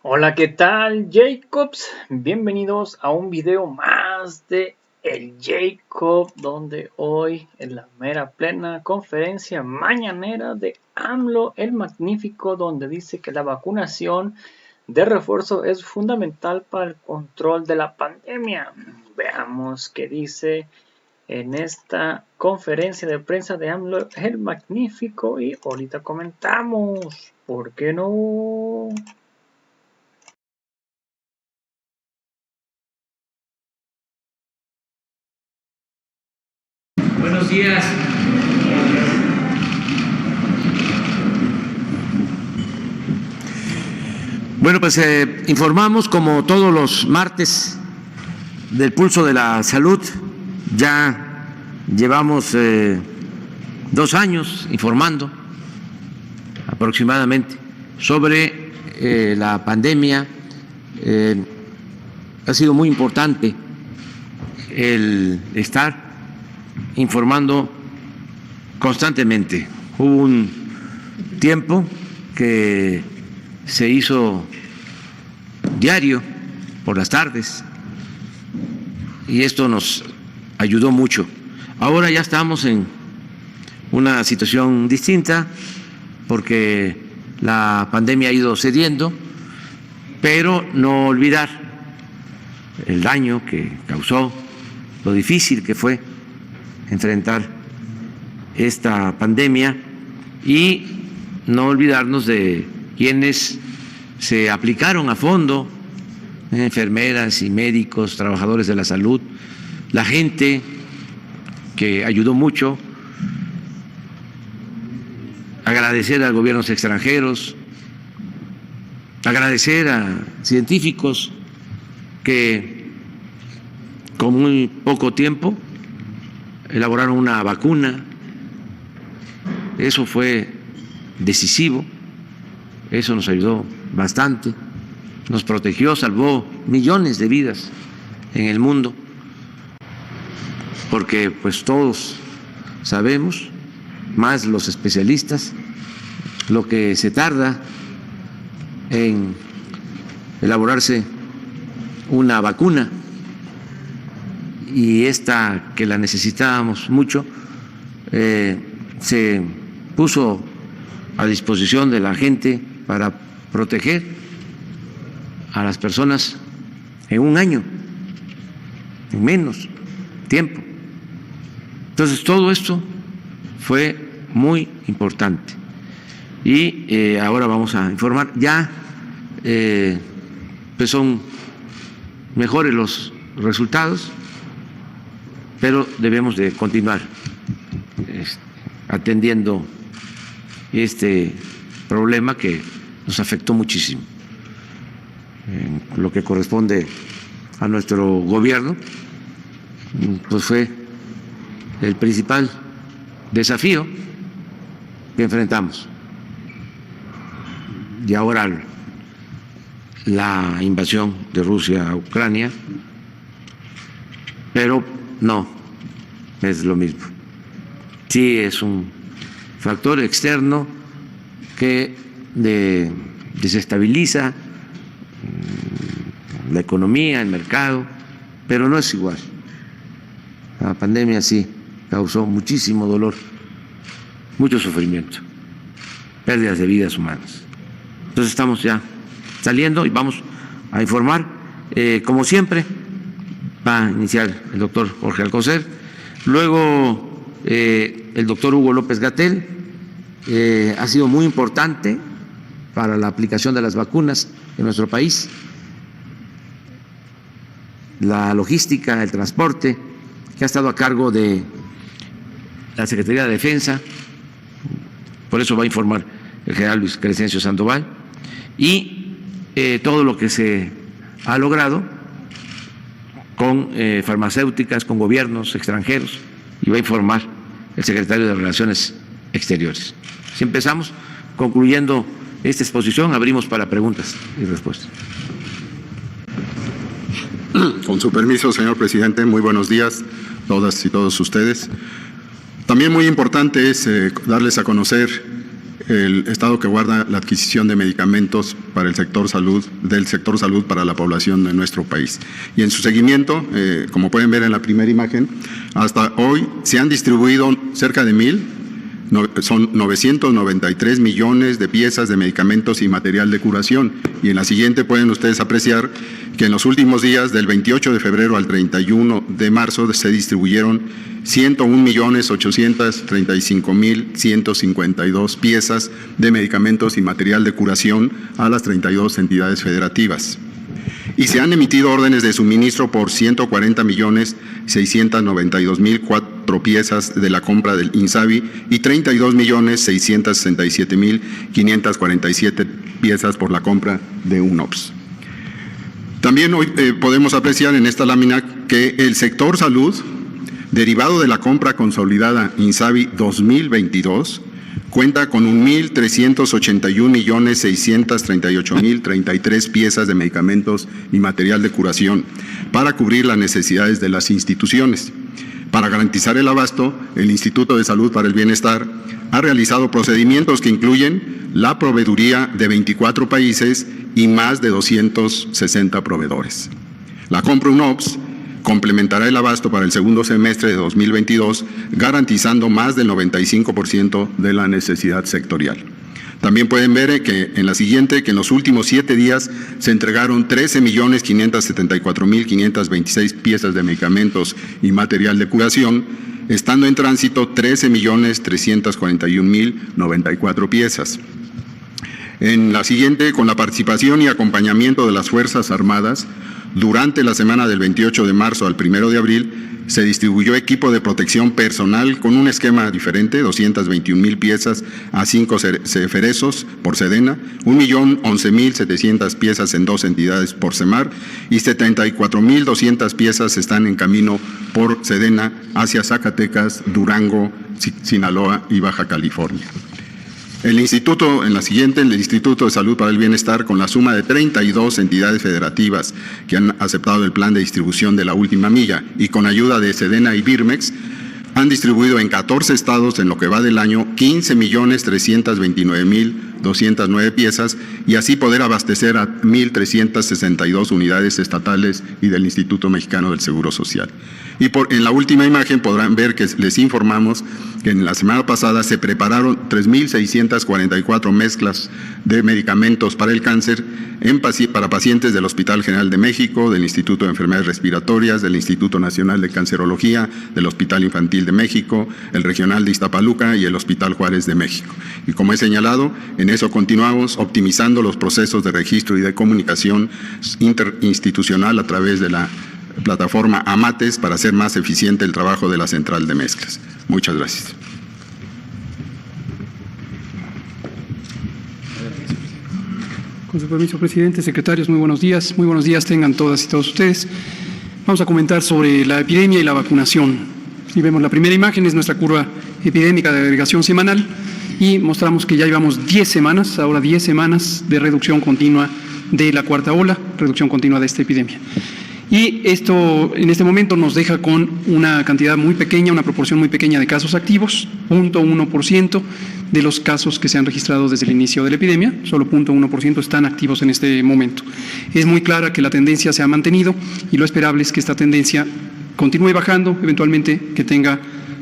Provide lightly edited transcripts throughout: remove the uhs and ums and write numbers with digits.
Hola, ¿qué tal, Jacobs? Bienvenidos a un video más de El Jacob, donde hoy en la mera plena conferencia mañanera de AMLO el Magnífico, donde dice que la vacunación de refuerzo es fundamental para el control de la pandemia. Veamos qué dice en esta conferencia de prensa de AMLO el Magnífico y ahorita comentamos. ¿Por qué no? Buenos días. Bueno, pues informamos como todos los martes del pulso de la salud. Ya llevamos 2 años informando aproximadamente sobre la pandemia. Ha sido muy importante el estar informando constantemente. Hubo un tiempo que se hizo diario por las tardes y esto nos ayudó mucho. Ahora ya estamos en una situación distinta porque la pandemia ha ido cediendo, pero no olvidar el daño que causó, lo difícil que fue enfrentar esta pandemia y no olvidarnos de quienes se aplicaron a fondo, enfermeras y médicos, trabajadores de la salud, la gente que ayudó mucho. Agradecer a gobiernos extranjeros, agradecer a científicos que con muy poco tiempo elaboraron una vacuna. Eso fue decisivo, eso nos ayudó bastante, nos protegió, salvó millones de vidas en el mundo, porque pues todos sabemos, más los especialistas, lo que se tarda en elaborarse una vacuna, y esta que la necesitábamos mucho se puso a disposición de la gente para proteger a las personas en 1 año, en menos tiempo. Entonces todo esto fue muy importante y ahora vamos a informar. Ya pues son mejores los resultados, pero debemos de continuar atendiendo este problema que nos afectó muchísimo. En lo que corresponde a nuestro gobierno, pues fue el principal desafío que enfrentamos. Y ahora la invasión de Rusia a Ucrania, pero no es lo mismo. Sí es un factor externo que desestabiliza la economía, el mercado, pero no es igual. La pandemia sí causó muchísimo dolor, mucho sufrimiento, pérdidas de vidas humanas. Entonces estamos ya saliendo y vamos a informar. Como siempre, va a iniciar el doctor Jorge Alcocer, luego el doctor Hugo López-Gatell. Ha sido muy importante para la aplicación de las vacunas en nuestro país, la logística, el transporte, que ha estado a cargo de la Secretaría de Defensa, por eso va a informar el general Luis Crescencio Sandoval, y todo lo que se ha logrado con farmacéuticas, con gobiernos extranjeros, y va a informar el secretario de Relaciones Exteriores. Si empezamos, concluyendo esta exposición, abrimos para preguntas y respuestas. Con su permiso, señor presidente, muy buenos días a todas y todos ustedes. También muy importante es darles a conocer el estado que guarda la adquisición de medicamentos para el sector salud, del sector salud para la población de nuestro país. Y en su seguimiento, como pueden ver en la primera imagen, hasta hoy se han distribuido cerca de 993 millones de piezas de medicamentos y material de curación. Y en la siguiente pueden ustedes apreciar que en los últimos días, del 28 de febrero al 31 de marzo, se distribuyeron 101.835.152 piezas de medicamentos y material de curación a las 32 entidades federativas. Y se han emitido órdenes de suministro por 140.692.004 piezas de la compra del INSABI y 32.667.547 piezas por la compra de UNOPS. También hoy podemos apreciar en esta lámina que el sector salud, derivado de la compra consolidada INSABI 2022, cuenta con 1.381.638.033 piezas de medicamentos y material de curación para cubrir las necesidades de las instituciones. Para garantizar el abasto, el Instituto de Salud para el Bienestar ha realizado procedimientos que incluyen la proveeduría de 24 países y más de 260 proveedores. La compra UNOPS complementará el abasto para el segundo semestre de 2022, garantizando más del 95% de la necesidad sectorial. También pueden ver que en la siguiente, que en los últimos 7 días se entregaron 13.574.526 piezas de medicamentos y material de curación, estando en tránsito 13.341.094 piezas. En la siguiente, con la participación y acompañamiento de las Fuerzas Armadas, durante la semana del 28 de marzo al 1 de abril, se distribuyó equipo de protección personal con un esquema diferente, 221.000 piezas a 5 ceferezos por Sedena, 1.011.700 piezas en 2 entidades por Semar y 74.200 piezas están en camino por Sedena hacia Zacatecas, Durango, Sinaloa y Baja California. El Instituto, en la siguiente, el Instituto de Salud para el Bienestar, con la suma de 32 entidades federativas que han aceptado el plan de distribución de la última milla y con ayuda de Sedena y Birmex, han distribuido en 14 estados en lo que va del año 15.329.209 piezas y así poder abastecer a 1.362 unidades estatales y del Instituto Mexicano del Seguro Social. Y en la última imagen podrán ver que les informamos que en la semana pasada se prepararon 3.644 mezclas de medicamentos para el cáncer para pacientes del Hospital General de México, del Instituto de Enfermedades Respiratorias, del Instituto Nacional de Cancerología, del Hospital Infantil de México, el Regional de Iztapaluca y el Hospital Juárez de México. Y como he señalado, en eso continuamos optimizando los procesos de registro y de comunicación interinstitucional a través de la plataforma AMATES para hacer más eficiente el trabajo de la central de mezclas. Muchas gracias. Con su permiso, presidente, secretarios, muy buenos días. Muy buenos días tengan todas y todos ustedes. Vamos a comentar sobre la epidemia y la vacunación. Si vemos la primera imagen, es nuestra curva epidémica de agregación semanal y mostramos que ya llevamos 10 semanas, ahora 10 semanas de reducción continua de la cuarta ola, reducción continua de esta epidemia. Y esto en este momento nos deja con una cantidad muy pequeña, una proporción muy pequeña de casos activos, 0.1% de los casos que se han registrado desde el inicio de la epidemia, solo 0.1% están activos en este momento. Es muy clara que la tendencia se ha mantenido y lo esperable es que esta tendencia continúe bajando, eventualmente que tenga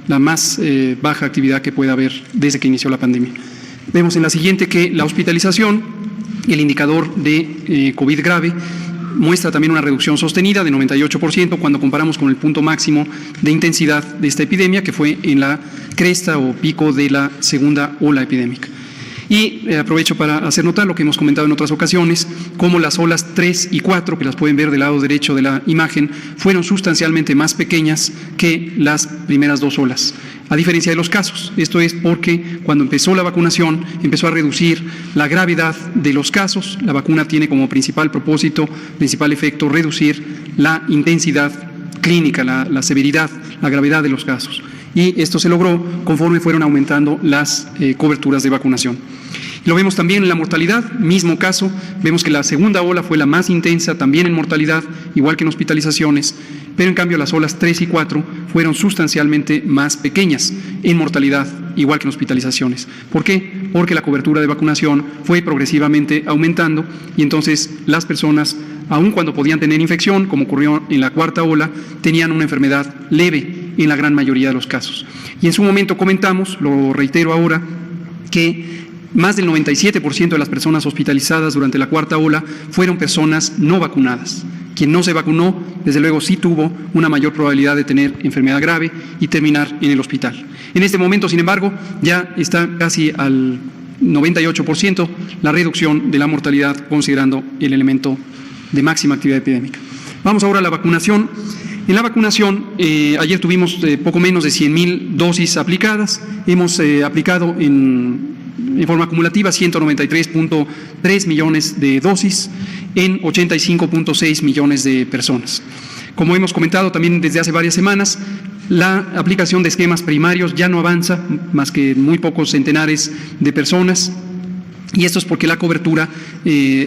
la más baja actividad que pueda haber desde que inició la pandemia. Vemos en la siguiente que la hospitalización, el indicador de COVID grave, muestra también una reducción sostenida de 98% cuando comparamos con el punto máximo de intensidad de esta epidemia, que fue en la cresta o pico de la segunda ola epidémica. Y aprovecho para hacer notar lo que hemos comentado en otras ocasiones, cómo las olas 3 y 4, que las pueden ver del lado derecho de la imagen, fueron sustancialmente más pequeñas que las primeras 2 olas, a diferencia de los casos. Esto es porque cuando empezó la vacunación, empezó a reducir la gravedad de los casos. La vacuna tiene como principal propósito, principal efecto, reducir la intensidad clínica, la severidad, la gravedad de los casos. Y esto se logró conforme fueron aumentando las coberturas de vacunación. Lo vemos también en la mortalidad, mismo caso, vemos que la segunda ola fue la más intensa también en mortalidad, igual que en hospitalizaciones, pero en cambio las olas 3 y 4 fueron sustancialmente más pequeñas en mortalidad, igual que en hospitalizaciones. ¿Por qué? Porque la cobertura de vacunación fue progresivamente aumentando y entonces las personas, aun cuando podían tener infección, como ocurrió en la cuarta ola, tenían una enfermedad leve en la gran mayoría de los casos. Y en su momento comentamos, lo reitero ahora, que más del 97% de las personas hospitalizadas durante la cuarta ola fueron personas no vacunadas. Quien no se vacunó, desde luego sí tuvo una mayor probabilidad de tener enfermedad grave y terminar en el hospital. En este momento, sin embargo, ya está casi al 98% la reducción de la mortalidad, considerando el elemento de máxima actividad epidémica. Vamos ahora a la vacunación. En la vacunación, ayer tuvimos poco menos de 100,000 dosis aplicadas. Hemos aplicado en forma acumulativa 193.3 millones de dosis en 85.6 millones de personas. Como hemos comentado también desde hace varias semanas, la aplicación de esquemas primarios ya no avanza más que muy pocos centenares de personas. Y esto es porque la cobertura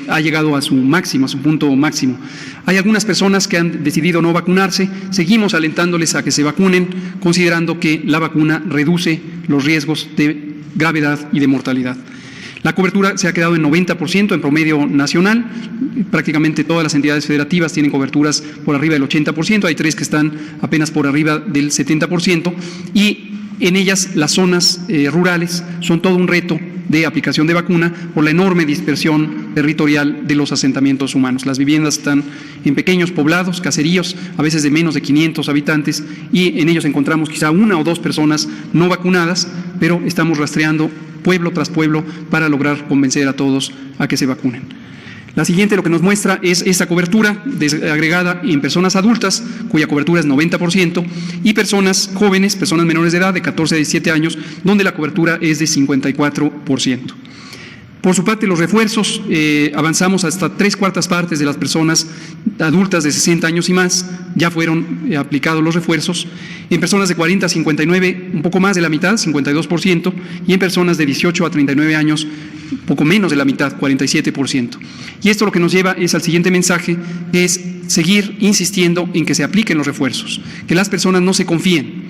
ha llegado a su máximo, a su punto máximo. Hay algunas personas que han decidido no vacunarse. Seguimos alentándoles a que se vacunen, considerando que la vacuna reduce los riesgos de gravedad y de mortalidad. La cobertura se ha quedado en 90% en promedio nacional. Prácticamente todas las entidades federativas tienen coberturas por arriba del 80%. Hay 3 que están apenas por arriba del 70%. Y en ellas las zonas rurales son todo un reto de aplicación de vacuna por la enorme dispersión territorial de los asentamientos humanos. Las viviendas están en pequeños poblados, caseríos, a veces de menos de 500 habitantes, y en ellos encontramos quizá 1 o 2 personas no vacunadas, pero estamos rastreando pueblo tras pueblo para lograr convencer a todos a que se vacunen. La siguiente lo que nos muestra es esta cobertura agregada en personas adultas, cuya cobertura es 90%, y personas jóvenes, personas menores de edad, de 14 a 17 años, donde la cobertura es de 54%. Por su parte, los refuerzos, avanzamos hasta 3/4 partes de las personas adultas de 60 años y más, ya fueron aplicados los refuerzos. En personas de 40 a 59, un poco más de la mitad, 52%, y en personas de 18 a 39 años, poco menos de la mitad, 47%. Y esto lo que nos lleva es al siguiente mensaje, que es seguir insistiendo en que se apliquen los refuerzos, que las personas no se confíen.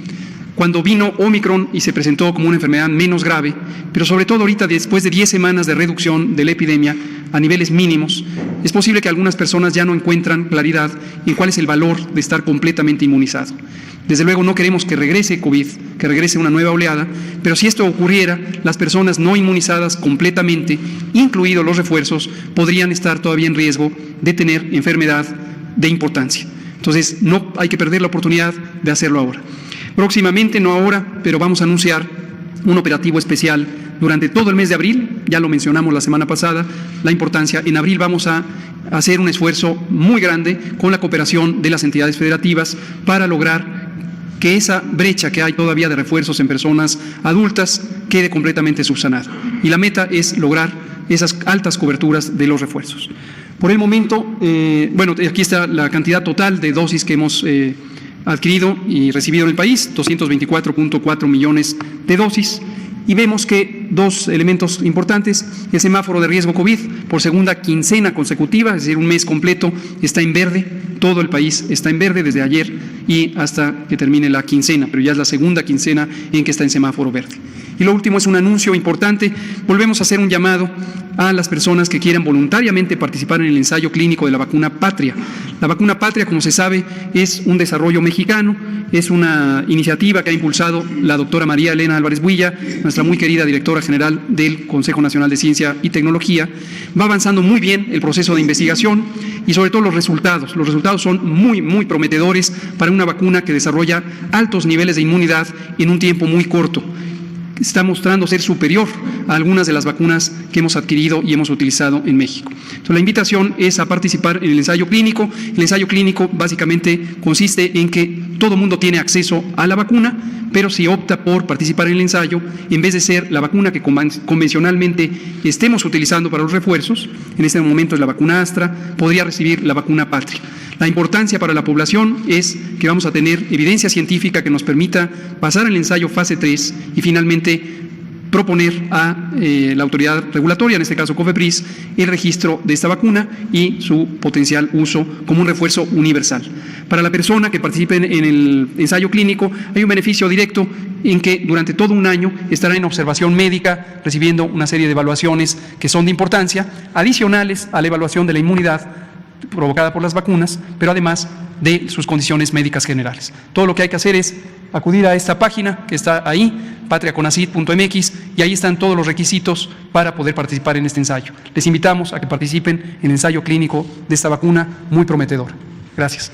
Cuando vino Omicron y se presentó como una enfermedad menos grave, pero sobre todo ahorita después de 10 semanas de reducción de la epidemia a niveles mínimos, es posible que algunas personas ya no encuentran claridad en cuál es el valor de estar completamente inmunizado. Desde luego no queremos que regrese COVID, que regrese una nueva oleada, pero si esto ocurriera, las personas no inmunizadas completamente, incluidos los refuerzos, podrían estar todavía en riesgo de tener enfermedad de importancia. Entonces, no hay que perder la oportunidad de hacerlo ahora. Próximamente, no ahora, pero vamos a anunciar un operativo especial durante todo el mes de abril. Ya lo mencionamos la semana pasada, la importancia. En abril vamos a hacer un esfuerzo muy grande con la cooperación de las entidades federativas para lograr que esa brecha que hay todavía de refuerzos en personas adultas quede completamente subsanada. Y la meta es lograr esas altas coberturas de los refuerzos. Por el momento, aquí está la cantidad total de dosis que hemos adquirido y recibido en el país, 224.4 millones de dosis. Y vemos que 2 elementos importantes: el semáforo de riesgo COVID por segunda quincena consecutiva, es decir, un mes completo está en verde, todo el país está en verde desde ayer y hasta que termine la quincena, pero ya es la segunda quincena en que está en semáforo verde. Y lo último es un anuncio importante. Volvemos a hacer un llamado a las personas que quieran voluntariamente participar en el ensayo clínico de la vacuna Patria. La vacuna Patria, como se sabe, es un desarrollo mexicano, es una iniciativa que ha impulsado la doctora María Elena Álvarez Builla, nuestra muy querida directora general del Consejo Nacional de Ciencia y Tecnología. Va avanzando muy bien el proceso de investigación y sobre todo los resultados. Los resultados son muy, muy prometedores para una vacuna que desarrolla altos niveles de inmunidad en un tiempo muy corto. Está mostrando ser superior a algunas de las vacunas que hemos adquirido y hemos utilizado en México. Entonces, la invitación es a participar en el ensayo clínico. El ensayo clínico básicamente consiste en que todo mundo tiene acceso a la vacuna, pero si opta por participar en el ensayo, en vez de ser la vacuna que convencionalmente estemos utilizando para los refuerzos, en este momento es la vacuna Astra, podría recibir la vacuna Patria. La importancia para la población es que vamos a tener evidencia científica que nos permita pasar el ensayo fase 3 y finalmente proponer a la autoridad regulatoria, en este caso COFEPRIS, el registro de esta vacuna y su potencial uso como un refuerzo universal. Para la persona que participe en el ensayo clínico hay un beneficio directo en que durante todo un año estará en observación médica, recibiendo una serie de evaluaciones que son de importancia, adicionales a la evaluación de la inmunidad provocada por las vacunas, pero además de sus condiciones médicas generales. Todo lo que hay que hacer es acudir a esta página que está ahí, patriaconacid.mx, y ahí están todos los requisitos para poder participar en este ensayo. Les invitamos a que participen en el ensayo clínico de esta vacuna muy prometedor. Gracias.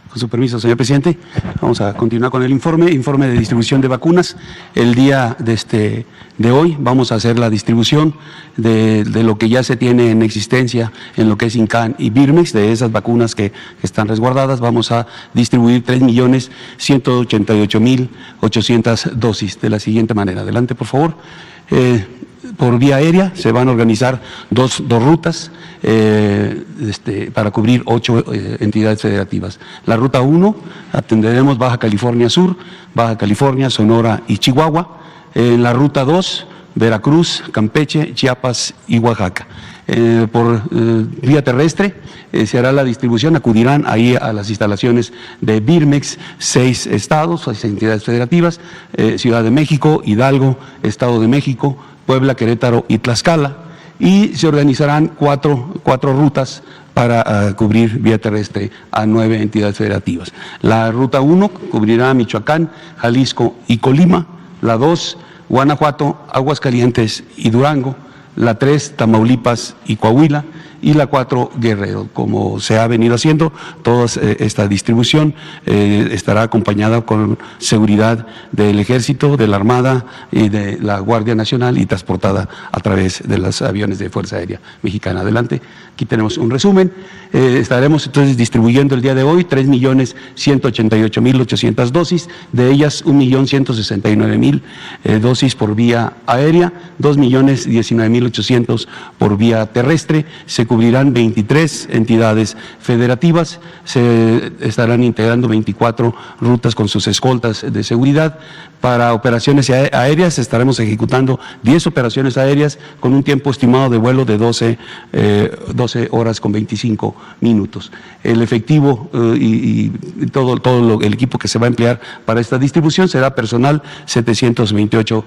Con su permiso, señor presidente, vamos a continuar con el informe de distribución de vacunas. El día de hoy vamos a hacer la distribución de lo que ya se tiene en existencia en lo que es INCAN y Birmex, de esas vacunas que están resguardadas. Vamos a distribuir 3.188.800 dosis de la siguiente manera. Adelante, por favor. Por vía aérea se van a organizar dos rutas para cubrir 8 entidades federativas. La ruta 1 atenderemos Baja California Sur, Baja California, Sonora y Chihuahua. En la ruta 2, Veracruz, Campeche, Chiapas y Oaxaca. Por vía terrestre se hará la distribución, acudirán ahí a las instalaciones de Birmex 6 estados, 6 entidades federativas, Ciudad de México, Hidalgo, Estado de México, Puebla, Querétaro y Tlaxcala, y se organizarán cuatro rutas para cubrir vía terrestre a 9 entidades federativas. La ruta 1 cubrirá Michoacán, Jalisco y Colima, la 2 Guanajuato, Aguascalientes y Durango, la 3 Tamaulipas y Coahuila, y la 4 Guerrero. Como se ha venido haciendo, toda esta distribución estará acompañada con seguridad del Ejército, de la Armada y de la Guardia Nacional y transportada a través de los aviones de Fuerza Aérea Mexicana. Adelante, aquí tenemos un resumen. Estaremos entonces distribuyendo el día de hoy 3.188.800 dosis, de ellas 1.169.000 dosis por vía aérea, 2.019.800 por vía terrestre. Se cubrirán 23 entidades federativas, se estarán integrando 24 rutas con sus escoltas de seguridad. Para operaciones aéreas estaremos ejecutando 10 operaciones aéreas con un tiempo estimado de vuelo de 12 horas con 25 minutos. El efectivo y todo el equipo que se va a emplear para esta distribución será personal, 728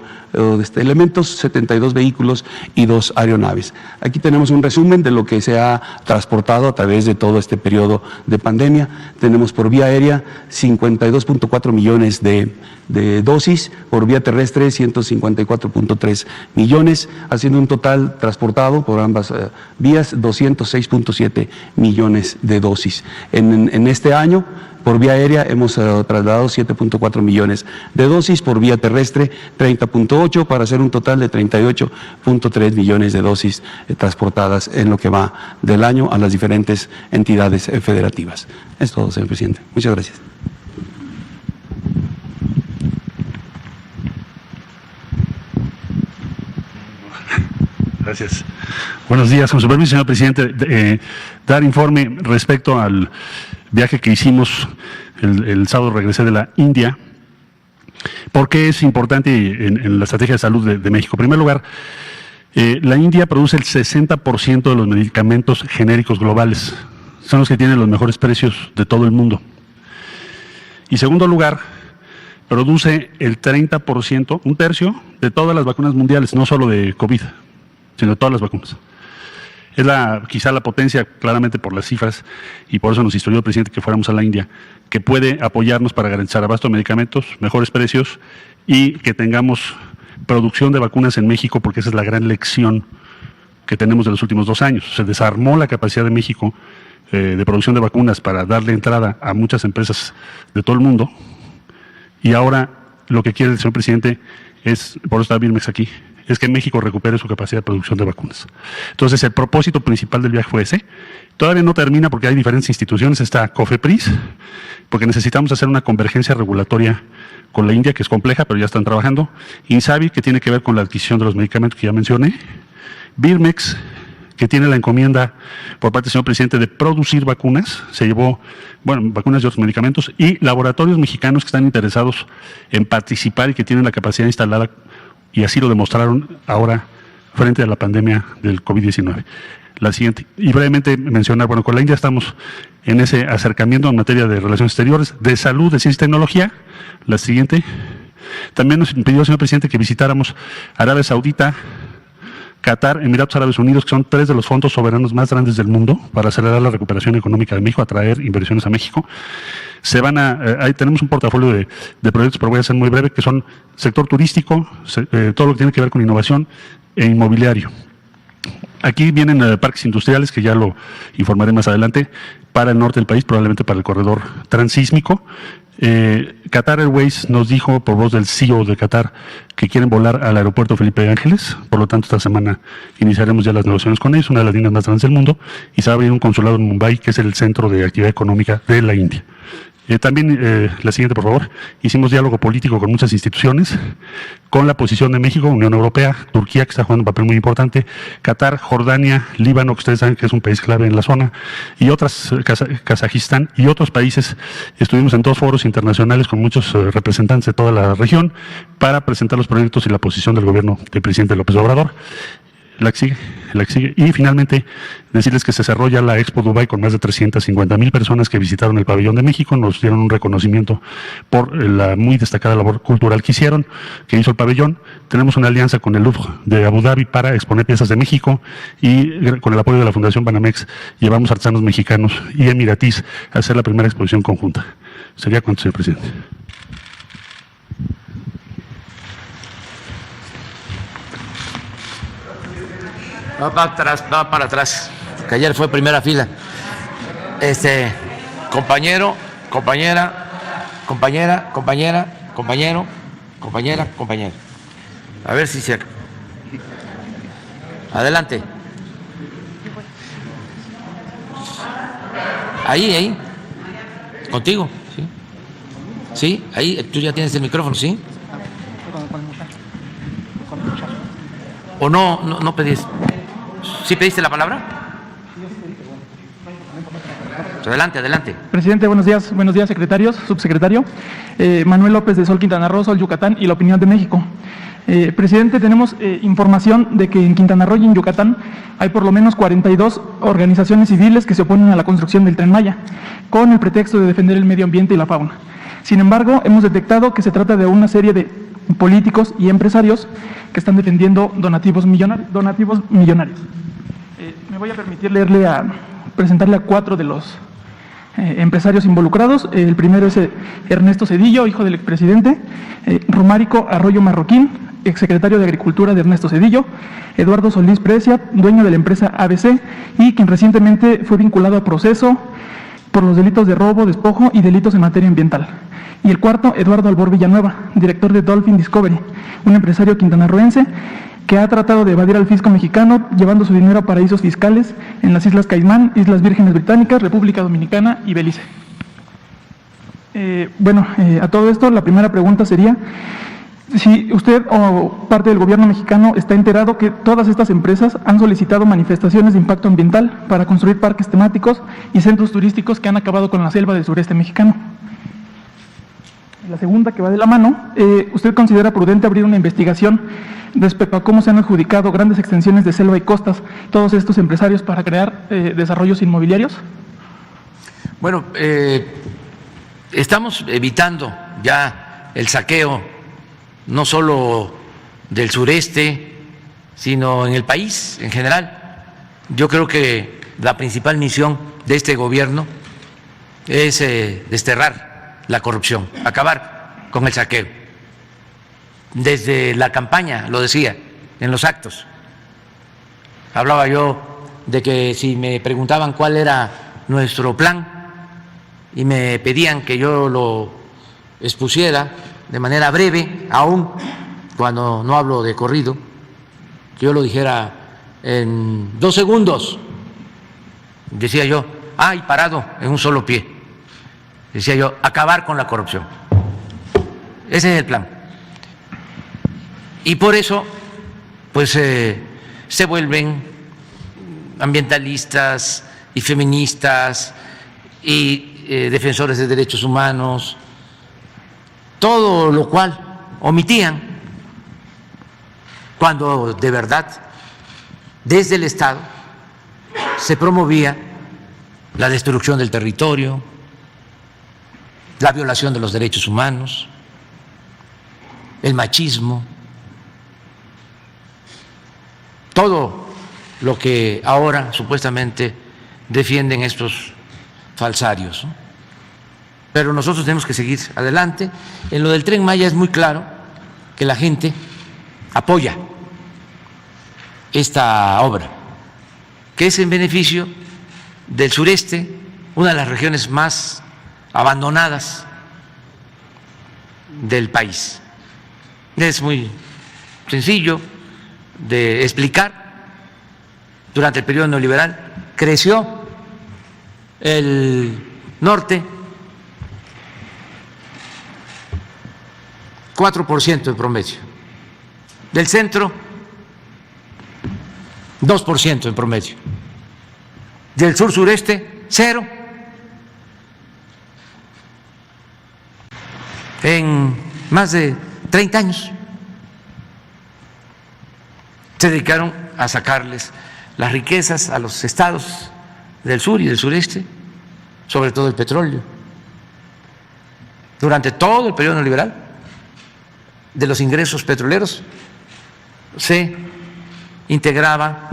elementos, 72 vehículos y 2 aeronaves. Aquí tenemos un resumen de lo que se ha transportado a través de todo este periodo de pandemia. Tenemos por vía aérea 52.4 millones de dosis, por vía terrestre 154.3 millones, haciendo un total transportado por ambas vías 206.7 millones de dosis. En este año, por vía aérea hemos trasladado 7.4 millones de dosis, por vía terrestre 30.8, para hacer un total de 38.3 millones de dosis transportadas en lo que va del año a las diferentes entidades federativas. Es todo, señor presidente. Muchas gracias. Gracias. Buenos días. Con su permiso, señor presidente, dar informe respecto al viaje que hicimos el sábado. Regresé de la India. ¿Por qué es importante en la estrategia de salud de México? En primer lugar, la India produce el 60% de los medicamentos genéricos globales. Son los que tienen los mejores precios de todo el mundo. Y en segundo lugar, produce el 30%, un tercio, de todas las vacunas mundiales, no solo de COVID, sino de todas las vacunas. Es quizá la potencia, claramente por las cifras, y por eso nos instruyó el presidente que fuéramos a la India, que puede apoyarnos para garantizar abasto de medicamentos, mejores precios y que tengamos producción de vacunas en México, porque esa es la gran lección que tenemos de los últimos 2 años. Se desarmó la capacidad de México de producción de vacunas para darle entrada a muchas empresas de todo el mundo, y ahora lo que quiere el señor presidente es, por eso está Birmex aquí, es que México recupere su capacidad de producción de vacunas. Entonces, el propósito principal del viaje fue ese. Todavía no termina porque hay diferentes instituciones. Está COFEPRIS, porque necesitamos hacer una convergencia regulatoria con la India, que es compleja, pero ya están trabajando. INSABI, que tiene que ver con la adquisición de los medicamentos que ya mencioné. Birmex, que tiene la encomienda por parte del señor presidente de producir vacunas. Se llevó, vacunas y otros medicamentos. Y laboratorios mexicanos que están interesados en participar y que tienen la capacidad instalada, y así lo demostraron ahora frente a la pandemia del COVID-19. La siguiente, y brevemente mencionar, bueno, con la India estamos en ese acercamiento en materia de relaciones exteriores, de salud, de ciencia y tecnología. La siguiente, también nos pidió, señor presidente, que visitáramos Arabia Saudita, Qatar, Emiratos Árabes Unidos, que son 3 de los fondos soberanos más grandes del mundo para acelerar la recuperación económica de México, atraer inversiones a México. Ahí tenemos un portafolio de proyectos, pero voy a ser muy breve, que son sector turístico, todo lo que tiene que ver con innovación e inmobiliario. Aquí vienen parques industriales, que ya lo informaré más adelante, para el norte del país, probablemente para el corredor transísmico. Qatar Airways nos dijo, por voz del CEO de Qatar, que quieren volar al aeropuerto Felipe Ángeles. Por lo tanto, esta semana iniciaremos ya las negociaciones con ellos, una de las líneas más grandes del mundo, y se va a abrir un consulado en Mumbai, que es el centro de actividad económica de la India. También, la siguiente, por favor. Hicimos diálogo político con muchas instituciones, con la posición de México, Unión Europea, Turquía, que está jugando un papel muy importante, Qatar, Jordania, Líbano, que ustedes saben que es un país clave en la zona, y otras, Kazajistán y otros países. Estuvimos en 2 foros internacionales con muchos representantes de toda la región para presentar los proyectos y la posición del gobierno del presidente López Obrador. La que sigue. Y finalmente, decirles que se cerró ya la Expo Dubai con más de 350,000 personas que visitaron el pabellón de México. Nos dieron un reconocimiento por la muy destacada labor cultural que hicieron, que hizo el pabellón. Tenemos una alianza con el Louvre de Abu Dhabi para exponer piezas de México, y con el apoyo de la Fundación Banamex llevamos artesanos mexicanos y emiratís a hacer la primera exposición conjunta. Sería cuanto, señor presidente. Va para atrás, que ayer fue primera fila. Compañero, compañera, compañero. A ver si se... Adelante. Ahí. Contigo, ¿sí? Sí, ahí, tú ya tienes el micrófono, ¿sí? ¿O no pedís? ¿Sí pediste la palabra? Adelante. Presidente, buenos días, secretarios, subsecretario. Manuel López de Sol, Quintana Roo, Sol, Yucatán y la opinión de México. Presidente, tenemos información de que en Quintana Roo y en Yucatán hay por lo menos 42 organizaciones civiles que se oponen a la construcción del Tren Maya, con el pretexto de defender el medio ambiente y la fauna. Sin embargo, hemos detectado que se trata de una serie de políticos y empresarios que están defendiendo donativos millonarios. Me voy a permitir presentarle a 4 de los empresarios involucrados. El primero es Ernesto Zedillo, hijo del expresidente, Romárico Arroyo Marroquín, exsecretario de Agricultura de Ernesto Zedillo, Eduardo Solís Precia, dueño de la empresa ABC y quien recientemente fue vinculado a proceso por los delitos de robo, despojo y delitos en materia ambiental. Y el cuarto, Eduardo Albor Villanueva, director de Dolphin Discovery, un empresario quintanarroense que ha tratado de evadir al fisco mexicano llevando su dinero a paraísos fiscales en las Islas Caimán, Islas Vírgenes Británicas, República Dominicana y Belice. A todo esto, la primera pregunta sería si usted o parte del gobierno mexicano está enterado que todas estas empresas han solicitado manifestaciones de impacto ambiental para construir parques temáticos y centros turísticos que han acabado con la selva del sureste mexicano. La segunda, que va de la mano, ¿usted considera prudente abrir una investigación respecto a cómo se han adjudicado grandes extensiones de selva y costas todos estos empresarios para crear desarrollos inmobiliarios? Bueno, estamos evitando ya el saqueo no solo del sureste, sino en el país en general. Yo creo que la principal misión de este gobierno es desterrar la corrupción, acabar con el saqueo. Desde la campaña, lo decía, en los actos, hablaba yo de que si me preguntaban cuál era nuestro plan y me pedían que yo lo expusiera de manera breve, aún cuando no hablo de corrido, que yo lo dijera en 2 segundos, decía yo, y parado en un solo pie, decía yo, acabar con la corrupción. Ese es el plan. Y por eso, pues, se vuelven ambientalistas y feministas y defensores de derechos humanos, todo lo cual omitían cuando de verdad desde el Estado se promovía la destrucción del territorio, la violación de los derechos humanos, el machismo, todo lo que ahora supuestamente defienden estos falsarios, ¿no? Pero nosotros tenemos que seguir adelante. En lo del Tren Maya es muy claro que la gente apoya esta obra, que es en beneficio del sureste, una de las regiones más abandonadas del país. Es muy sencillo de explicar. Durante el periodo neoliberal creció el norte 4% en promedio, del centro 2% en promedio, del sur sureste 0%. En más de 30 años se dedicaron a sacarles las riquezas a los estados del sur y del sureste, sobre todo el petróleo. Durante todo el periodo neoliberal, de los ingresos petroleros se integraba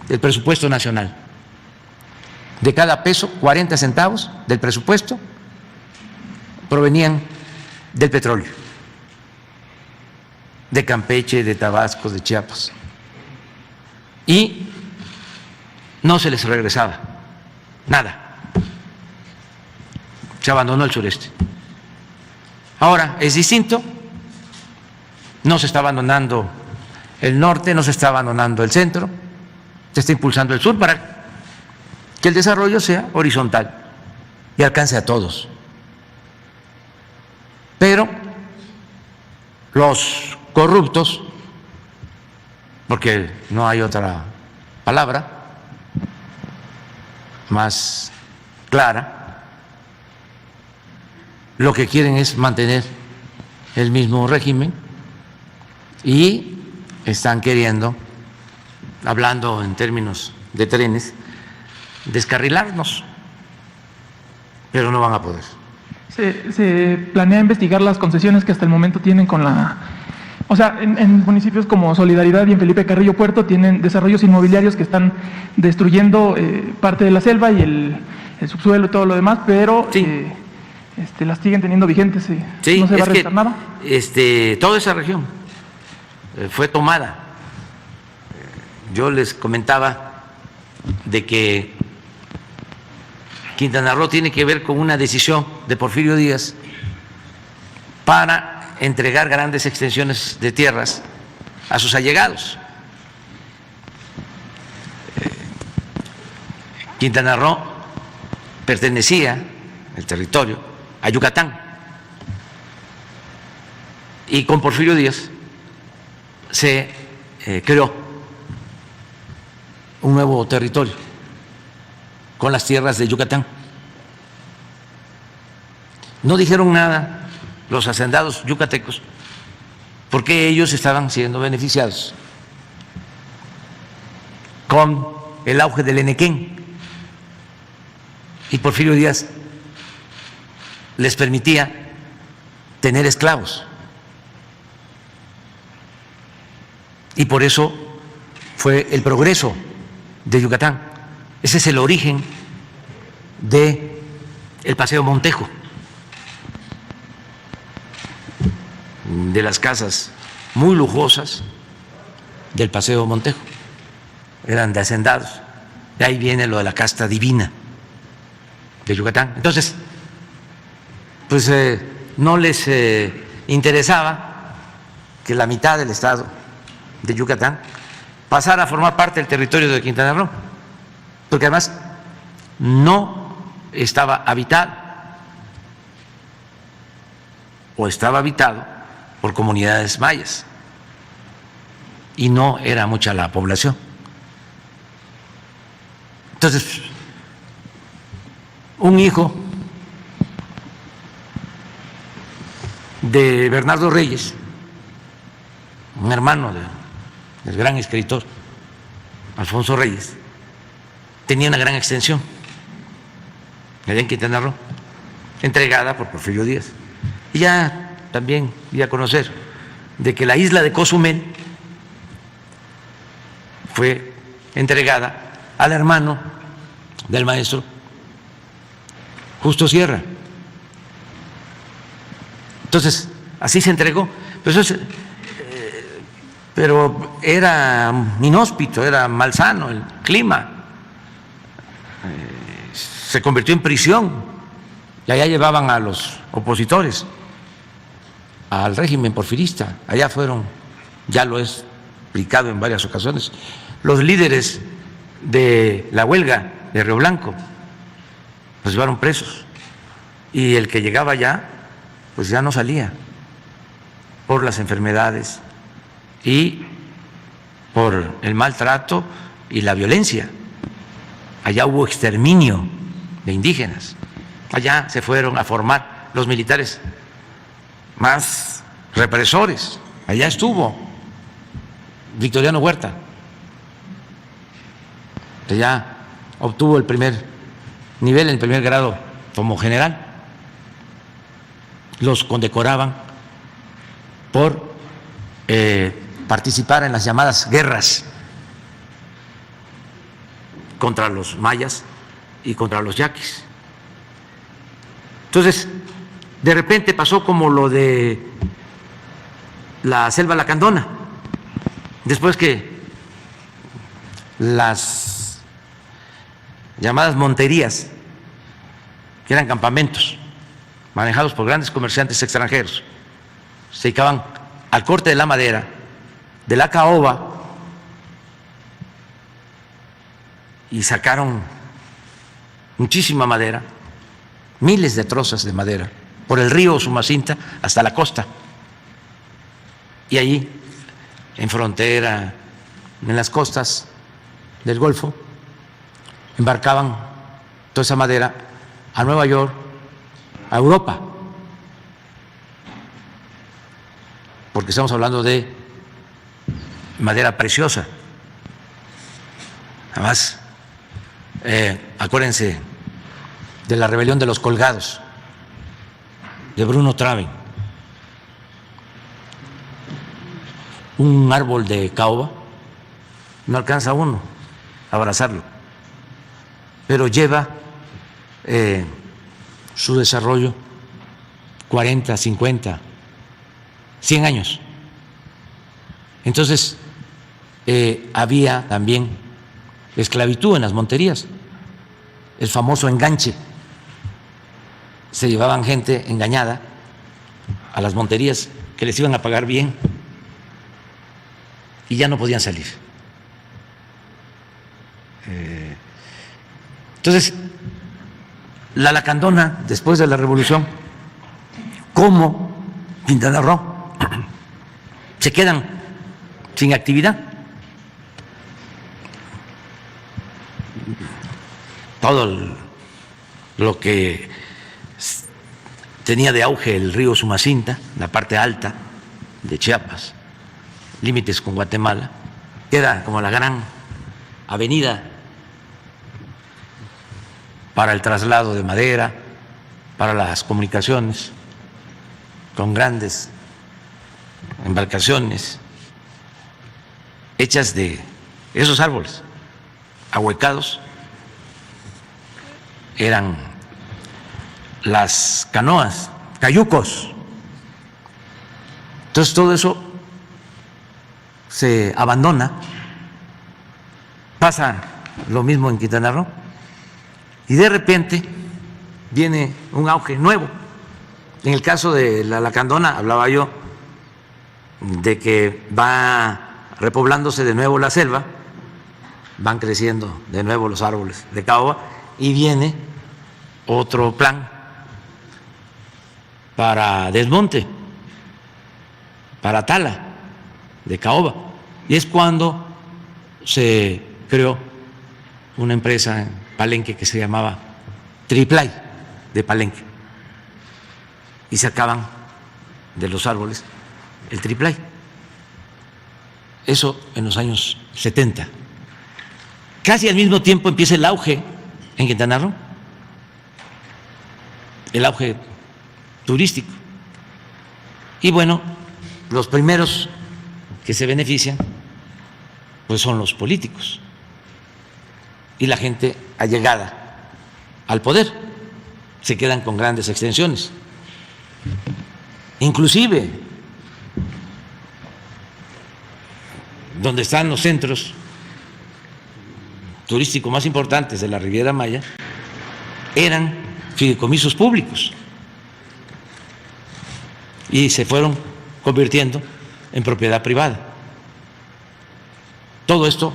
el presupuesto nacional. De cada peso, 40 centavos del presupuesto provenían del petróleo, de Campeche, de Tabasco, de Chiapas. Y no se les regresaba nada. Se abandonó el sureste. Ahora es distinto. No se está abandonando el norte, no se está abandonando el centro, se está impulsando el sur para que el desarrollo sea horizontal y alcance a todos. Pero los corruptos, porque no hay otra palabra más clara, lo que quieren es mantener el mismo régimen y están queriendo, hablando en términos de trenes, descarrilarnos, pero no van a poder. Se planea investigar las concesiones que hasta el momento tienen con la... O sea, en municipios como Solidaridad y en Felipe Carrillo Puerto tienen desarrollos inmobiliarios que están destruyendo parte de la selva y el subsuelo y todo lo demás, pero sí. Las siguen teniendo vigentes. Sí, no se va a es realizar nada. Toda esa región fue tomada. Yo les comentaba de que Quintana Roo tiene que ver con una decisión de Porfirio Díaz para entregar grandes extensiones de tierras a sus allegados. Quintana Roo pertenecía, el territorio, a Yucatán. Y con Porfirio Díaz se creó un nuevo territorio con las tierras de Yucatán. No dijeron nada los hacendados yucatecos porque ellos estaban siendo beneficiados con el auge del Enequén, y Porfirio Díaz les permitía tener esclavos, y por eso fue el progreso de Yucatán. Ese es el origen de el Paseo Montejo, de las casas muy lujosas del Paseo Montejo, eran de hacendados. De ahí viene lo de la casta divina de Yucatán. Entonces, pues no les interesaba que la mitad del estado de Yucatán pasara a formar parte del territorio de Quintana Roo, porque además no estaba habitado o estaba habitado por comunidades mayas y no era mucha la población. Entonces, un hijo de Bernardo Reyes, un hermano del gran escritor Alfonso Reyes, tenía una gran extensión allá en Quintana Roo, entregada por Porfirio Díaz. Y ya también di a conocer de que la isla de Cozumel fue entregada al hermano del maestro Justo Sierra. Entonces, así se entregó. Pero era inhóspito, era malsano el clima. Se convirtió en prisión y allá llevaban a los opositores al régimen porfirista. Allá fueron, ya lo he explicado en varias ocasiones, los líderes de la huelga de Río Blanco, los llevaron presos, y el que llegaba allá pues ya no salía por las enfermedades y por el maltrato y la violencia. Allá hubo exterminio de indígenas, allá se fueron a formar los militares más represores, allá estuvo Victoriano Huerta, que ya obtuvo el primer nivel, el primer grado como general. Los condecoraban por participar en las llamadas guerras contra los mayas y contra los yaquis. Entonces, de repente pasó como lo de la selva lacandona, después que las llamadas monterías, que eran campamentos manejados por grandes comerciantes extranjeros, se dedicaban al corte de la madera, de la caoba, y sacaron muchísima madera, miles de trozas de madera, por el río Sumacinta hasta la costa. Y allí, en frontera, en las costas del Golfo, embarcaban toda esa madera a Nueva York, a Europa, porque estamos hablando de madera preciosa. Además, acuérdense de la rebelión de los colgados, de Bruno Traven. Un árbol de caoba no alcanza uno a abrazarlo, pero lleva su desarrollo 40, 50, 100 años. Entonces, había también esclavitud en las monterías, el famoso enganche. Se llevaban gente engañada a las monterías que les iban a pagar bien y ya no podían salir. Entonces, la lacandona, después de la revolución, como Quintana Roo, se quedan sin actividad. Todo lo que tenía de auge el río Sumacinta, la parte alta de Chiapas, límites con Guatemala, queda como la gran avenida para el traslado de madera, para las comunicaciones, con grandes embarcaciones hechas de esos árboles, ahuecados. Eran las canoas, cayucos. Entonces todo eso se abandona. Pasa lo mismo en Quintana Roo y de repente viene un auge nuevo. En el caso de la lacandona hablaba yo de que va repoblándose de nuevo la selva, van creciendo de nuevo los árboles de caoba y viene otro plan para desmonte, para tala de caoba. Y es cuando se creó una empresa en Palenque que se llamaba Triplay de Palenque, y sacaban de los árboles el triplay. Eso en los años 70. casi al mismo tiempo empieza el auge en Quintana Roo, el auge turístico. Y bueno, los primeros que se benefician pues son los políticos y la gente allegada al poder, se quedan con grandes extensiones. Inclusive donde están los centros turísticos más importantes de la Riviera Maya eran fideicomisos públicos y se fueron convirtiendo en propiedad privada. Todo esto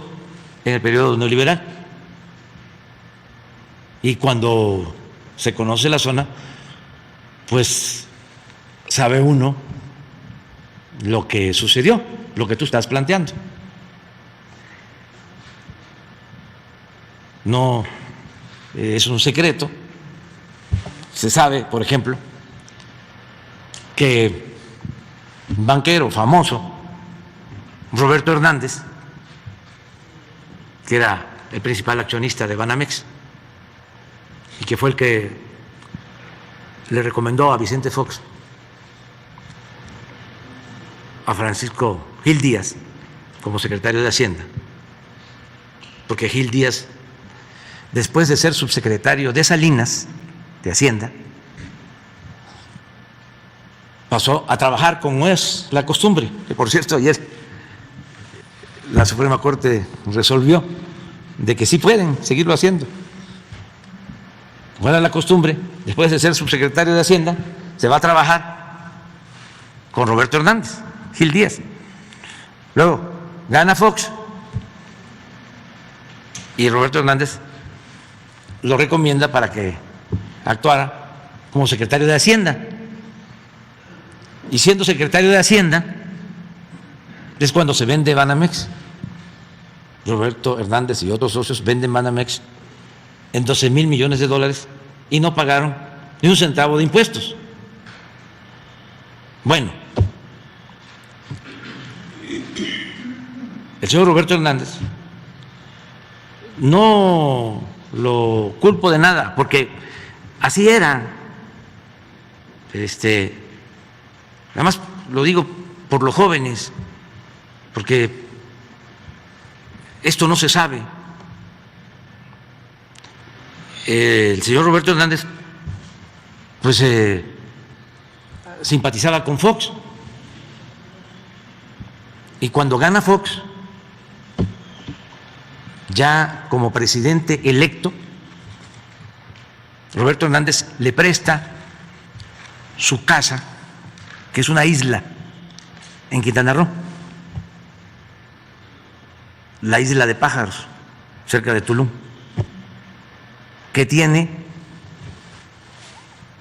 en el periodo neoliberal. Y cuando se conoce la zona, pues sabe uno lo que sucedió, lo que tú estás planteando. No es un secreto. Se sabe, por ejemplo, que un banquero famoso, Roberto Hernández, que era el principal accionista de Banamex y que fue el que le recomendó a Vicente Fox a Francisco Gil Díaz como secretario de Hacienda, porque Gil Díaz, después de ser subsecretario de Salinas, de Hacienda, pasó a trabajar como es la costumbre, que por cierto ayer la Suprema Corte resolvió de que sí pueden seguirlo haciendo. Fuera la costumbre, después de ser subsecretario de Hacienda, se va a trabajar con Roberto Hernández, Gil Díaz. Luego gana Fox y Roberto Hernández lo recomienda para que actuara como secretario de Hacienda. Y siendo secretario de Hacienda es cuando se vende Banamex. Roberto Hernández y otros socios venden Banamex en 12,000 millones de dólares y no pagaron ni un centavo de impuestos. Bueno, el señor Roberto Hernández no lo culpo de nada, porque así era. Además lo digo por los jóvenes, porque esto no se sabe. El señor Roberto Hernández pues simpatizaba con Fox, y cuando gana Fox, ya como presidente electo, Roberto Hernández le presta su casa, que es una isla en Quintana Roo, la isla de Pájaros, cerca de Tulum, que tiene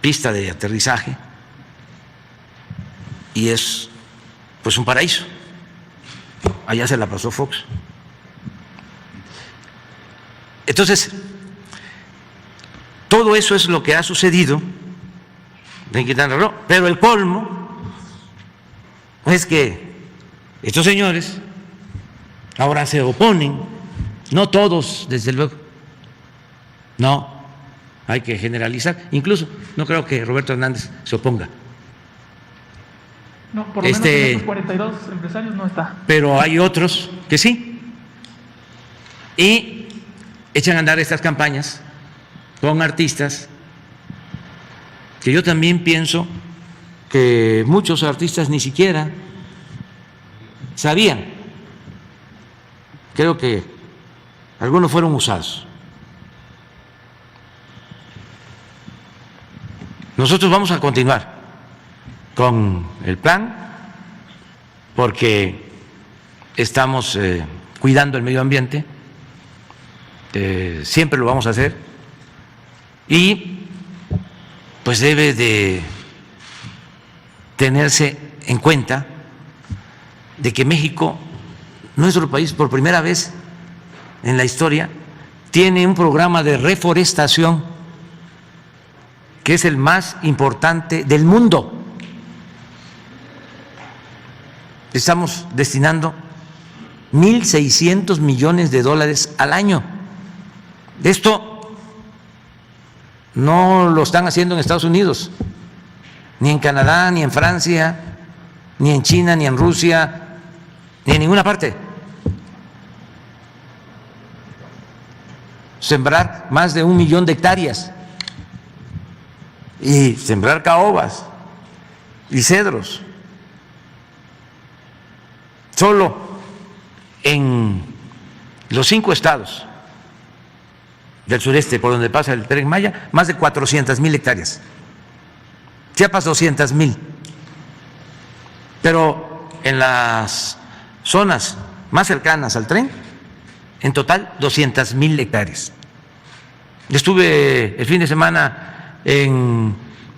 pista de aterrizaje y es pues un paraíso. Allá se la pasó Fox. Entonces, todo eso es lo que ha sucedido en Quintana Roo, pero el colmo es que estos señores ahora se oponen, no todos, desde luego, no, hay que generalizar, incluso no creo que Roberto Hernández se oponga. No, por lo menos en esos 42 empresarios no está. Pero hay otros que sí, y echan a andar estas campañas con artistas que yo también pienso que muchos artistas ni siquiera sabían. Creo que algunos fueron usados. Nosotros vamos a continuar con el plan porque estamos cuidando el medio ambiente, siempre lo vamos a hacer, y pues debe de tenerse en cuenta de que México, nuestro país, por primera vez en la historia, tiene un programa de reforestación que es el más importante del mundo. Estamos destinando $1,600 millones al año Esto no lo están haciendo en Estados Unidos, ni en Canadá, ni en Francia, ni en China, ni en Rusia, ni en ninguna parte. Sembrar más de 1 millón de hectáreas y sembrar caobas y cedros. Solo en los 5 estados del sureste por donde pasa el Tren Maya, más de 400,000 hectáreas. Chiapas 200,000. Pero en las zonas más cercanas al tren, en total 200,000 hectáreas. Estuve el fin de semana en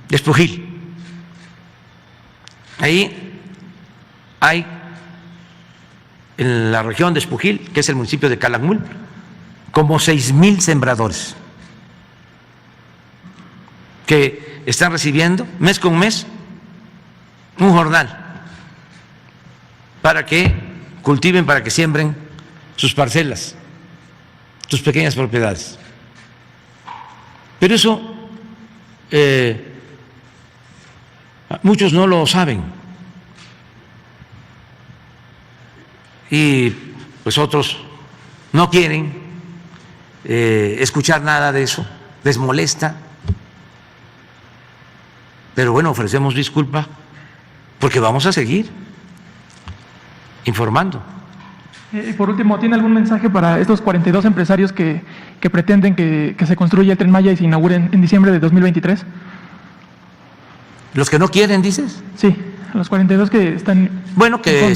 Espujil. Ahí hay, en la región de Espujil, que es el municipio de Calakmul, como 6,000 sembradores que están recibiendo mes con mes un jornal para que cultiven, para que siembren sus parcelas, sus pequeñas propiedades. Pero eso muchos no lo saben y pues otros no quieren escuchar nada de eso, les molesta. Pero bueno, ofrecemos disculpa porque vamos a seguir informando. Por último, ¿tiene algún mensaje para estos 42 empresarios que pretenden que se construya el Tren Maya y se inaugure en diciembre de 2023? ¿Los que no quieren, dices? Sí, los 42 que están... Bueno, que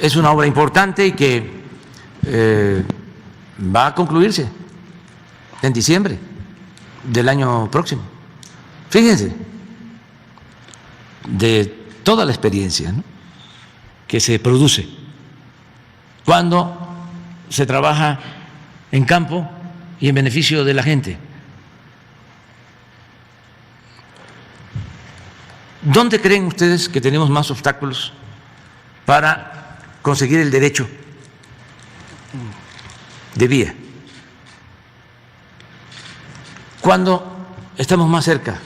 es una obra importante y que va a concluirse en diciembre del año próximo. Fíjense, de toda la experiencia, ¿no?, que se produce cuando se trabaja en campo y en beneficio de la gente. ¿Dónde creen ustedes que tenemos más obstáculos para conseguir el derecho de vía? Cuando estamos más cerca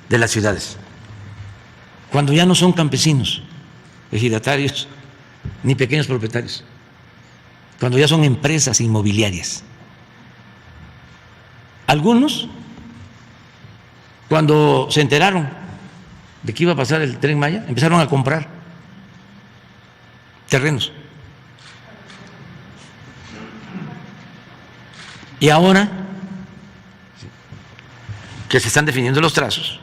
de las ciudades, cuando ya no son campesinos, ejidatarios, ni pequeños propietarios, cuando ya son empresas inmobiliarias. Algunos, cuando se enteraron de que iba a pasar el Tren Maya, empezaron a comprar terrenos. Y ahora que se están definiendo los trazos,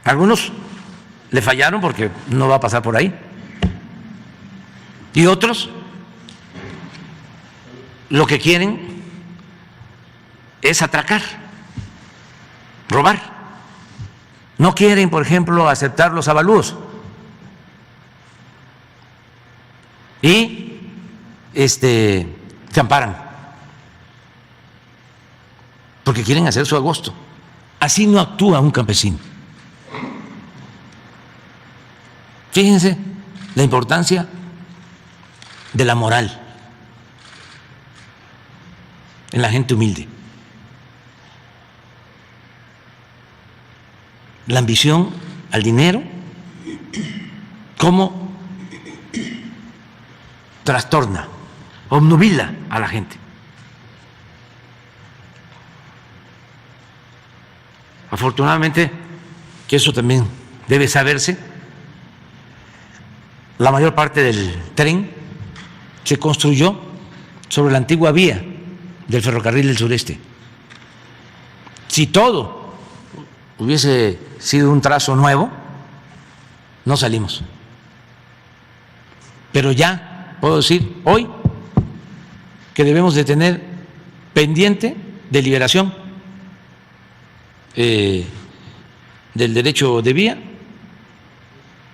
algunos le fallaron porque no va a pasar por ahí, y otros lo que quieren es atracar, robar. No quieren, por ejemplo, aceptar los avalúos y se amparan porque quieren hacer su agosto. Así no actúa un campesino. Fíjense la importancia de la moral en la gente humilde. La ambición al dinero, cómo trastorna, obnubila a la gente. Afortunadamente, que eso también debe saberse, la mayor parte del tren se construyó sobre la antigua vía del ferrocarril del sureste. Si todo hubiese sido un trazo nuevo, no salimos. Pero ya puedo decir hoy que debemos de tener pendiente de liberación del derecho de vía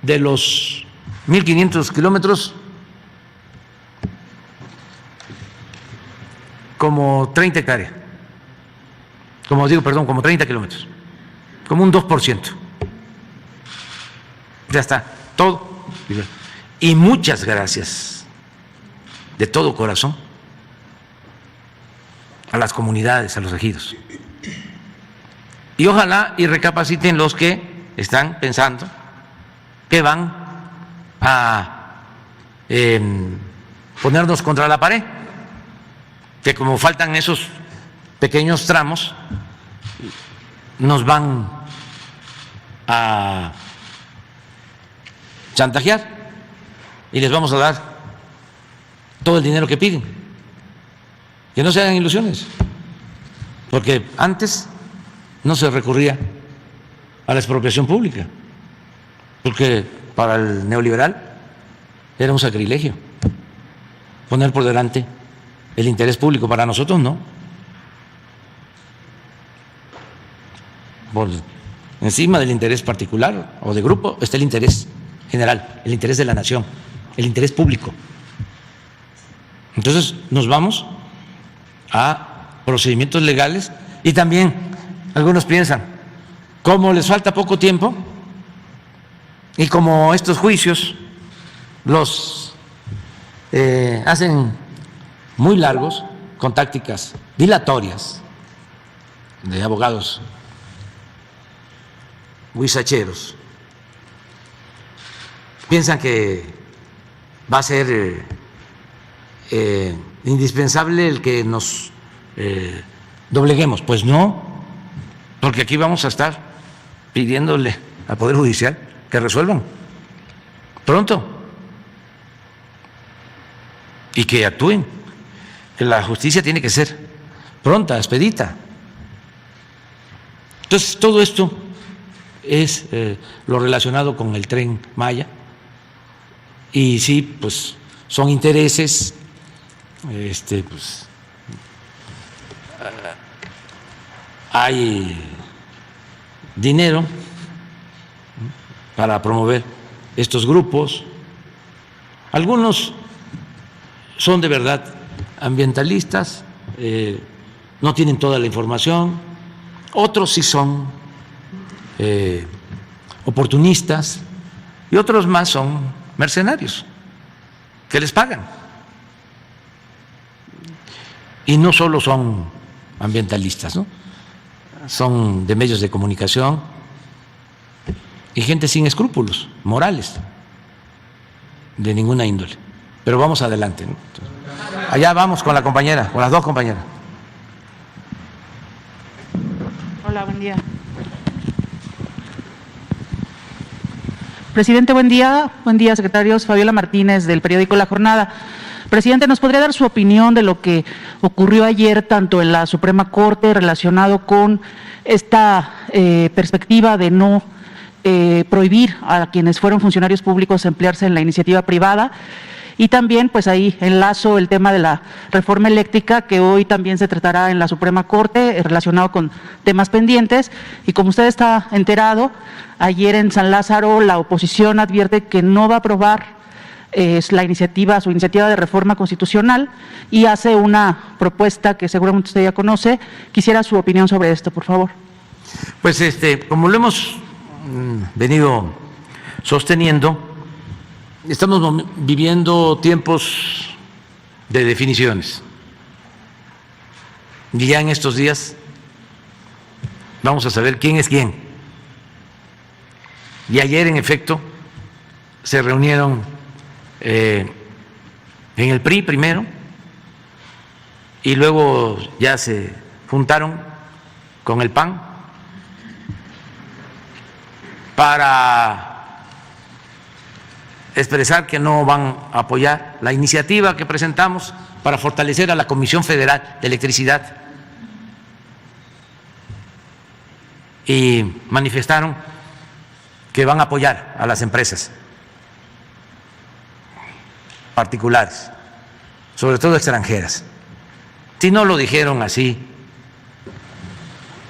de los 1.500 kilómetros, como 30 hectáreas, como 30 kilómetros, como un 2%. Ya está, todo. Y muchas gracias de todo corazón a las comunidades, a los ejidos. Y ojalá y recapaciten los que están pensando que van a ponernos contra la pared, que como faltan esos pequeños tramos, nos van a chantajear y les vamos a dar todo el dinero que piden. Que no se hagan ilusiones, porque antes no se recurría a la expropiación pública, porque para el neoliberal era un sacrilegio poner por delante el interés público. Para nosotros no. Por encima del interés particular o de grupo está el interés general, el interés de la nación, el interés público. Entonces nos vamos a procedimientos legales y también algunos piensan, como les falta poco tiempo y como estos juicios los hacen muy largos con tácticas dilatorias de abogados huizacheros, piensan que va a ser indispensable el que nos dobleguemos. Pues no, porque aquí vamos a estar pidiéndole al Poder Judicial que resuelvan pronto y que actúen, que la justicia tiene que ser pronta, expedita. Entonces, todo esto es lo relacionado con el Tren Maya y sí, pues son intereses, pues hay dinero para promover estos grupos. Algunos son de verdad ambientalistas, no tienen toda la información, otros sí son oportunistas y otros más son mercenarios que les pagan. Y no solo son ambientalistas, ¿no? Son de medios de comunicación y gente sin escrúpulos morales de ninguna índole. Pero vamos adelante, ¿no? Allá vamos con la compañera, con las dos compañeras. Hola, buen día. Presidente, buen día. Buen día, secretarios. Fabiola Martínez, del periódico La Jornada. Presidente, ¿nos podría dar su opinión de lo que ocurrió ayer tanto en la Suprema Corte relacionado con esta perspectiva de no prohibir a quienes fueron funcionarios públicos emplearse en la iniciativa privada? Y también, pues ahí enlazo el tema de la reforma eléctrica, que hoy también se tratará en la Suprema Corte, relacionado con temas pendientes. Y como usted está enterado, ayer en San Lázaro la oposición advierte que no va a aprobar su iniciativa de reforma constitucional y hace una propuesta que seguramente usted ya conoce. Quisiera su opinión sobre esto, por favor. Pues como lo hemos venido sosteniendo, estamos viviendo tiempos de definiciones y ya en estos días vamos a saber quién es quién. Y ayer, en efecto, se reunieron en el PRI primero y luego ya se juntaron con el PAN para expresar que no van a apoyar la iniciativa que presentamos para fortalecer a la Comisión Federal de Electricidad, y manifestaron que van a apoyar a las empresas particulares, sobre todo extranjeras. Si no lo dijeron así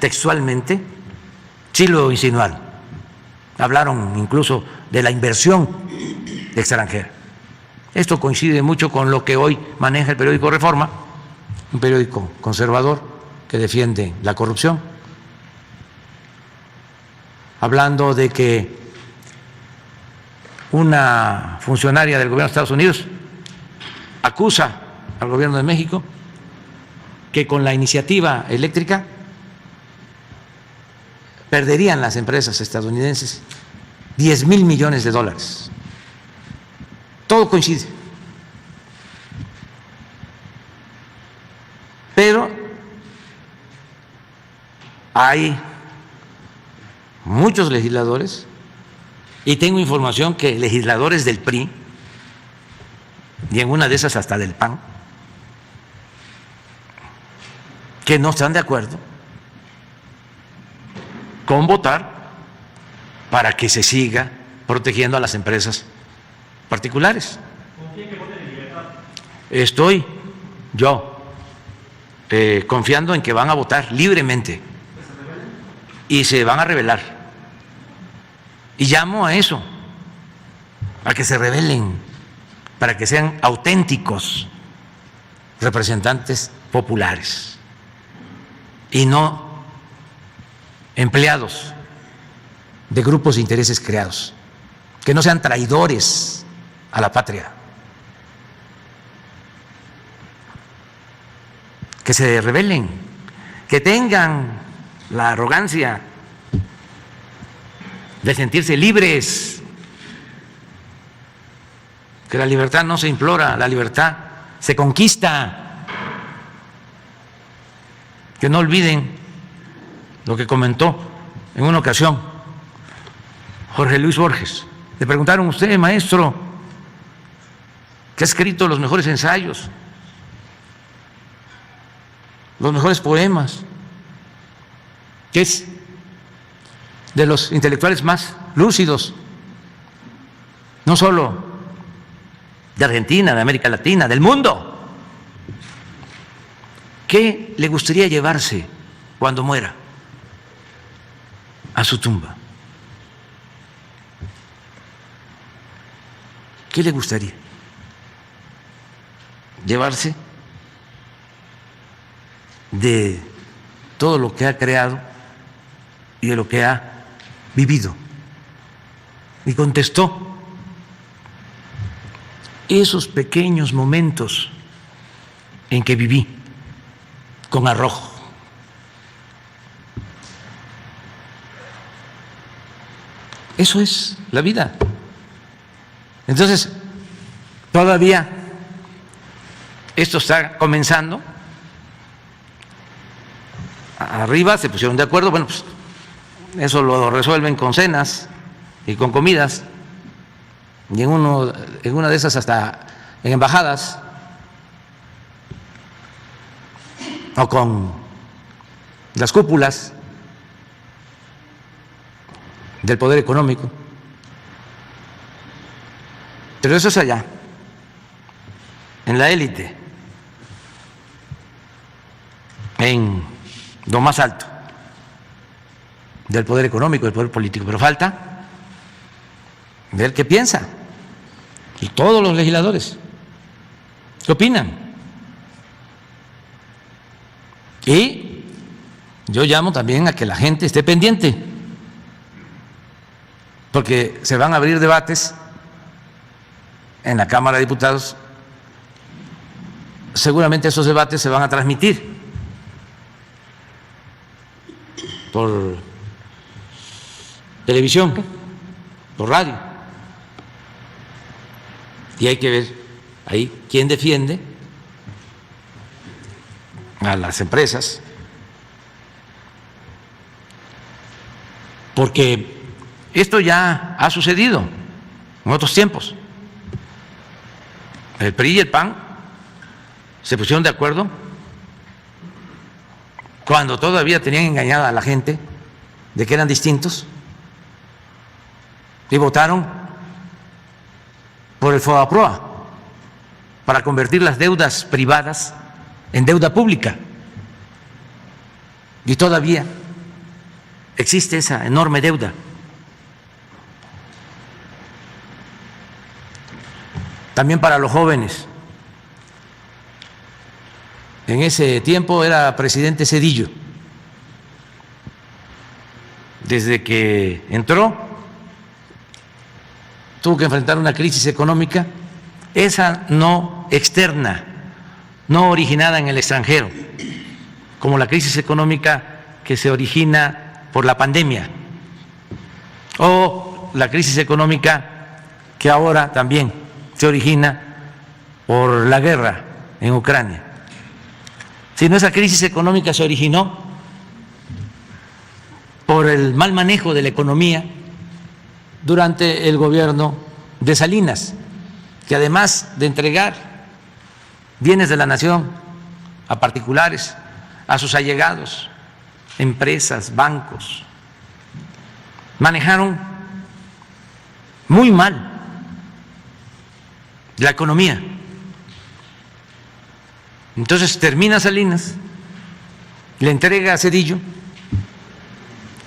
textualmente, sí lo insinuaron. Hablaron incluso de la inversión extranjera. Esto coincide mucho con lo que hoy maneja el periódico Reforma, un periódico conservador que defiende la corrupción, hablando de que una funcionaria del gobierno de Estados Unidos acusa al gobierno de México que con la iniciativa eléctrica perderían las empresas estadounidenses 10,000 millones de dólares. Todo coincide. Pero hay muchos legisladores, y tengo información que legisladores del PRI, y en una de esas hasta del PAN, que no están de acuerdo con votar para que se siga protegiendo a las empresas particulares. Estoy yo confiando en que van a votar libremente y se van a rebelar. Y llamo a eso, a que se rebelen, para que sean auténticos representantes populares y no empleados de grupos de intereses creados, que no sean traidores a la patria, que se rebelen, que tengan la arrogancia de sentirse libres, que la libertad no se implora, la libertad se conquista, que no olviden lo que comentó en una ocasión Jorge Luis Borges. Le preguntaron: usted, maestro, que ha escrito los mejores ensayos, los mejores poemas, que es de los intelectuales más lúcidos, no solo de Argentina, de América Latina, del mundo, ¿qué le gustaría llevarse cuando muera a su tumba? ¿Qué le gustaría llevarse de todo lo que ha creado y de lo que ha vivido? Y contestó: esos pequeños momentos en que viví con arrojo. Eso es la vida. Entonces, todavía esto está comenzando. Arriba se pusieron de acuerdo, bueno, pues eso lo resuelven con cenas y con comidas, y en una de esas hasta en embajadas, o con las cúpulas del poder económico. Pero eso es allá, en la élite, en lo más alto del poder económico, del poder político. Pero falta ver qué piensa, y todos los legisladores qué opinan. Y yo llamo también a que la gente esté pendiente, porque se van a abrir debates en la Cámara de Diputados. Seguramente esos debates se van a transmitir por televisión, por radio, y hay que ver ahí quién defiende a las empresas, porque esto ya ha sucedido en otros tiempos. El PRI y el PAN se pusieron de acuerdo cuando todavía tenían engañada a la gente de que eran distintos, y votaron por el FOBAPROA para convertir las deudas privadas en deuda pública, y todavía existe esa enorme deuda. También para los jóvenes. En ese tiempo era presidente Zedillo. Desde que entró, tuvo que enfrentar una crisis económica, esa no externa, no originada en el extranjero, como la crisis económica que se origina por la pandemia o la crisis económica que ahora también se origina por la guerra en Ucrania, sino esa crisis económica se originó por el mal manejo de la economía durante el gobierno de Salinas, que además de entregar bienes de la nación a particulares, a sus allegados, empresas, bancos, manejaron muy mal la economía. Entonces termina Salinas, le entrega a Zedillo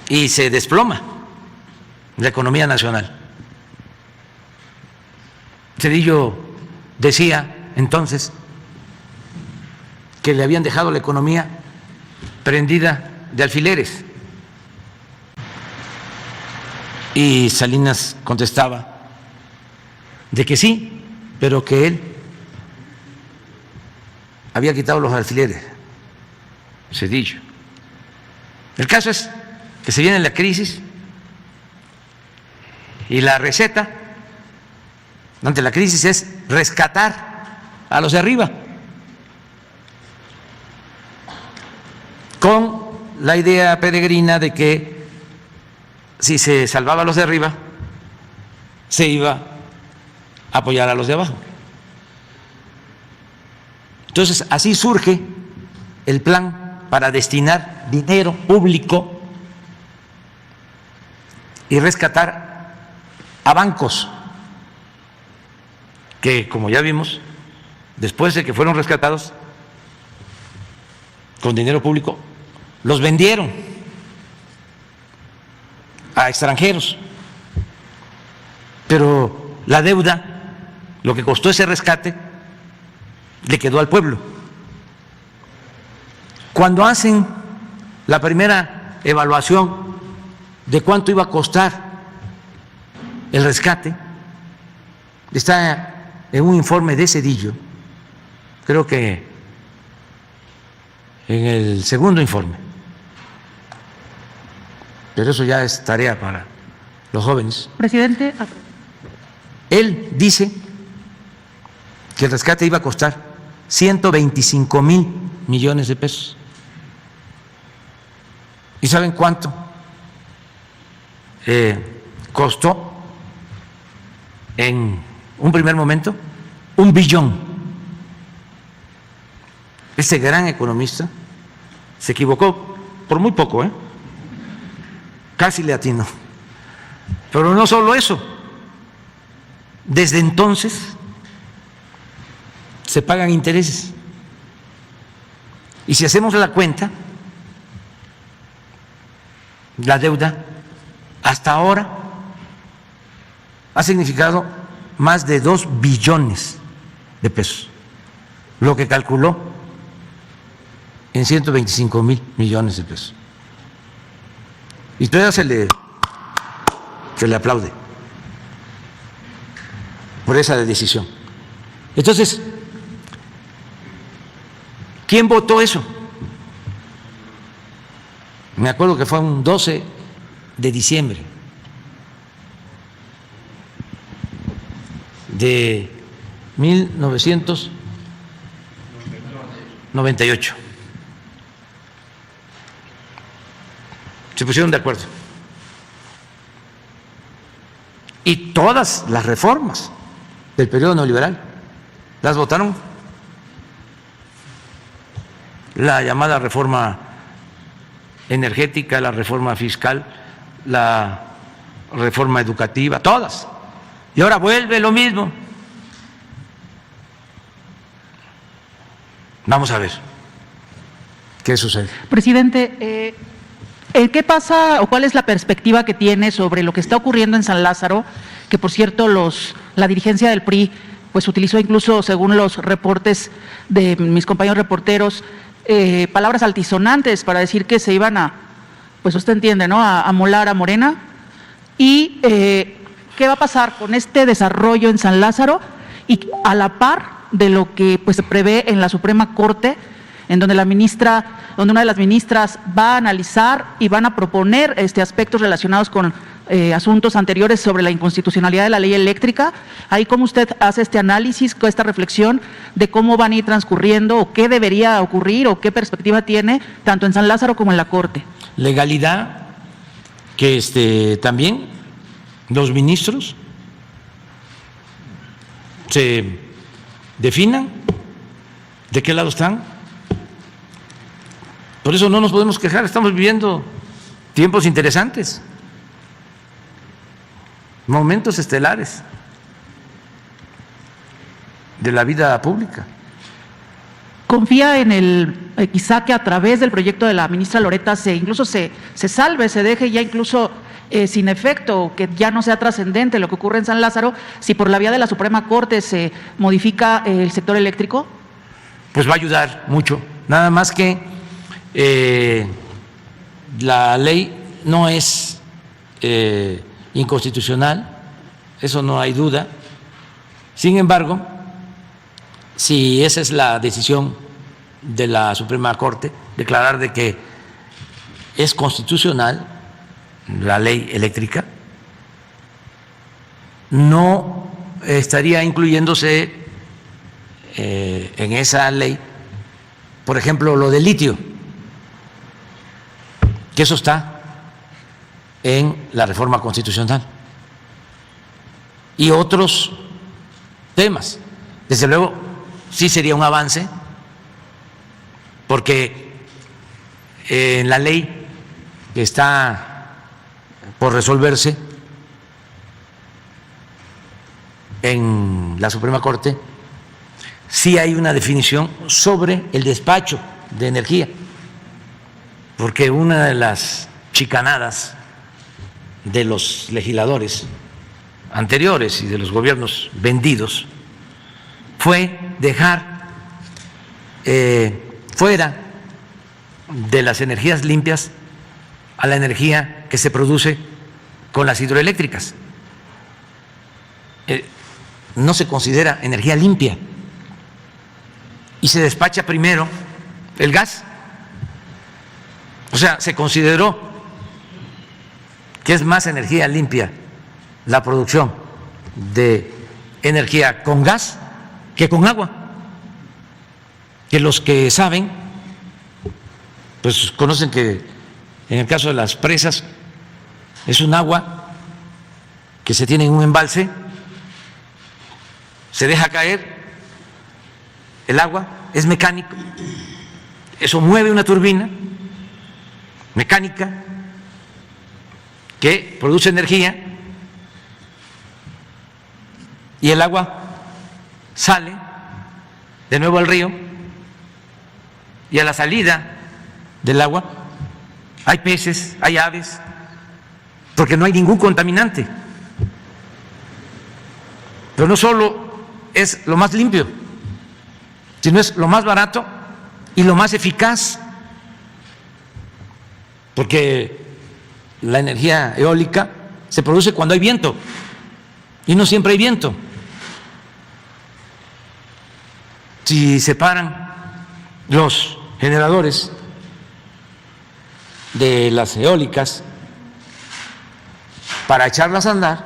y se desploma la economía nacional. Zedillo decía entonces que le habían dejado la economía prendida de alfileres. Y Salinas contestaba de que sí, pero que él había quitado los alfileres, Zedillo. El caso es que se viene la crisis y la receta ante la crisis es rescatar a los de arriba, con la idea peregrina de que si se salvaba a los de arriba, se iba a apoyar a los de abajo. Entonces, así surge el plan para destinar dinero público y rescatar a bancos que, como ya vimos, después de que fueron rescatados con dinero público, los vendieron a extranjeros. Pero la deuda, lo que costó ese rescate, le quedó al pueblo. Cuando hacen la primera evaluación de cuánto iba a costar el rescate, está en un informe de Zedillo, creo que en el segundo informe, pero eso ya es tarea para los jóvenes. Presidente. Él dice que el rescate iba a costar 125,000 millones de pesos. ¿Y saben cuánto costó en un primer momento? 1 billón. Este gran economista se equivocó por muy poco, casi le atinó. Pero no solo eso, desde entonces se pagan intereses. Y si hacemos la cuenta, la deuda hasta ahora ha significado más de 2 billones de pesos, lo que calculó en 125,000 millones de pesos. Y todavía se le aplaude por esa decisión. Entonces, ¿quién votó eso? Me acuerdo que fue un 12 de diciembre de 1998. Se pusieron de acuerdo. Y todas las reformas del periodo neoliberal las votaron. La llamada reforma energética, la reforma fiscal, la reforma educativa, todas. Y ahora vuelve lo mismo. Vamos a ver qué sucede. Presidente, ¿qué pasa o cuál es la perspectiva que tiene sobre lo que está ocurriendo en San Lázaro? Que, por cierto, la dirigencia del PRI pues utilizó incluso, según los reportes de mis compañeros reporteros, palabras altisonantes para decir que se iban a, pues usted entiende, ¿no?, a molar a Morena. Y ¿qué va a pasar con este desarrollo en San Lázaro y a la par de lo que pues se prevé en la Suprema Corte en donde donde una de las ministras va a analizar y van a proponer aspectos relacionados con asuntos anteriores sobre la inconstitucionalidad de la ley eléctrica. Ahí, ¿cómo usted hace este análisis, esta reflexión de cómo van a ir transcurriendo o qué debería ocurrir o qué perspectiva tiene tanto en San Lázaro como en la Corte? Legalidad, que también los ministros se definan de qué lado están. Por eso no nos podemos quejar, estamos viviendo tiempos interesantes, momentos estelares de la vida pública. ¿Confía en quizá que a través del proyecto de la ministra Loreta incluso se salve, se deje ya incluso sin efecto, que ya no sea trascendente lo que ocurre en San Lázaro, si por la vía de la Suprema Corte se modifica el sector eléctrico? Pues va a ayudar mucho, nada más que la ley no es inconstitucional, eso no hay duda. Sin embargo, si esa es la decisión de la Suprema Corte, declarar de que es constitucional la ley eléctrica, no estaría incluyéndose en esa ley, por ejemplo, lo del litio, que eso está en la reforma constitucional, y otros temas. Desde luego, sí sería un avance, porque en la ley que está por resolverse en la Suprema Corte, sí hay una definición sobre el despacho de energía, porque una de las chicanadas de los legisladores anteriores y de los gobiernos vendidos fue dejar fuera de las energías limpias a la energía que se produce con las hidroeléctricas. No se considera energía limpia y se despacha primero el gas. O sea, se consideró que es más energía limpia la producción de energía con gas que con agua, que los que saben pues conocen que en el caso de las presas es un agua que se tiene en un embalse, se deja caer el agua, es mecánico, eso mueve una turbina mecánica que produce energía y el agua sale de nuevo al río, y a la salida del agua hay peces, hay aves, porque no hay ningún contaminante. Pero no solo es lo más limpio, sino es lo más barato y lo más eficaz, porque la energía eólica se produce cuando hay viento y no siempre hay viento. Si se paran los generadores de las eólicas para echarlas a andar,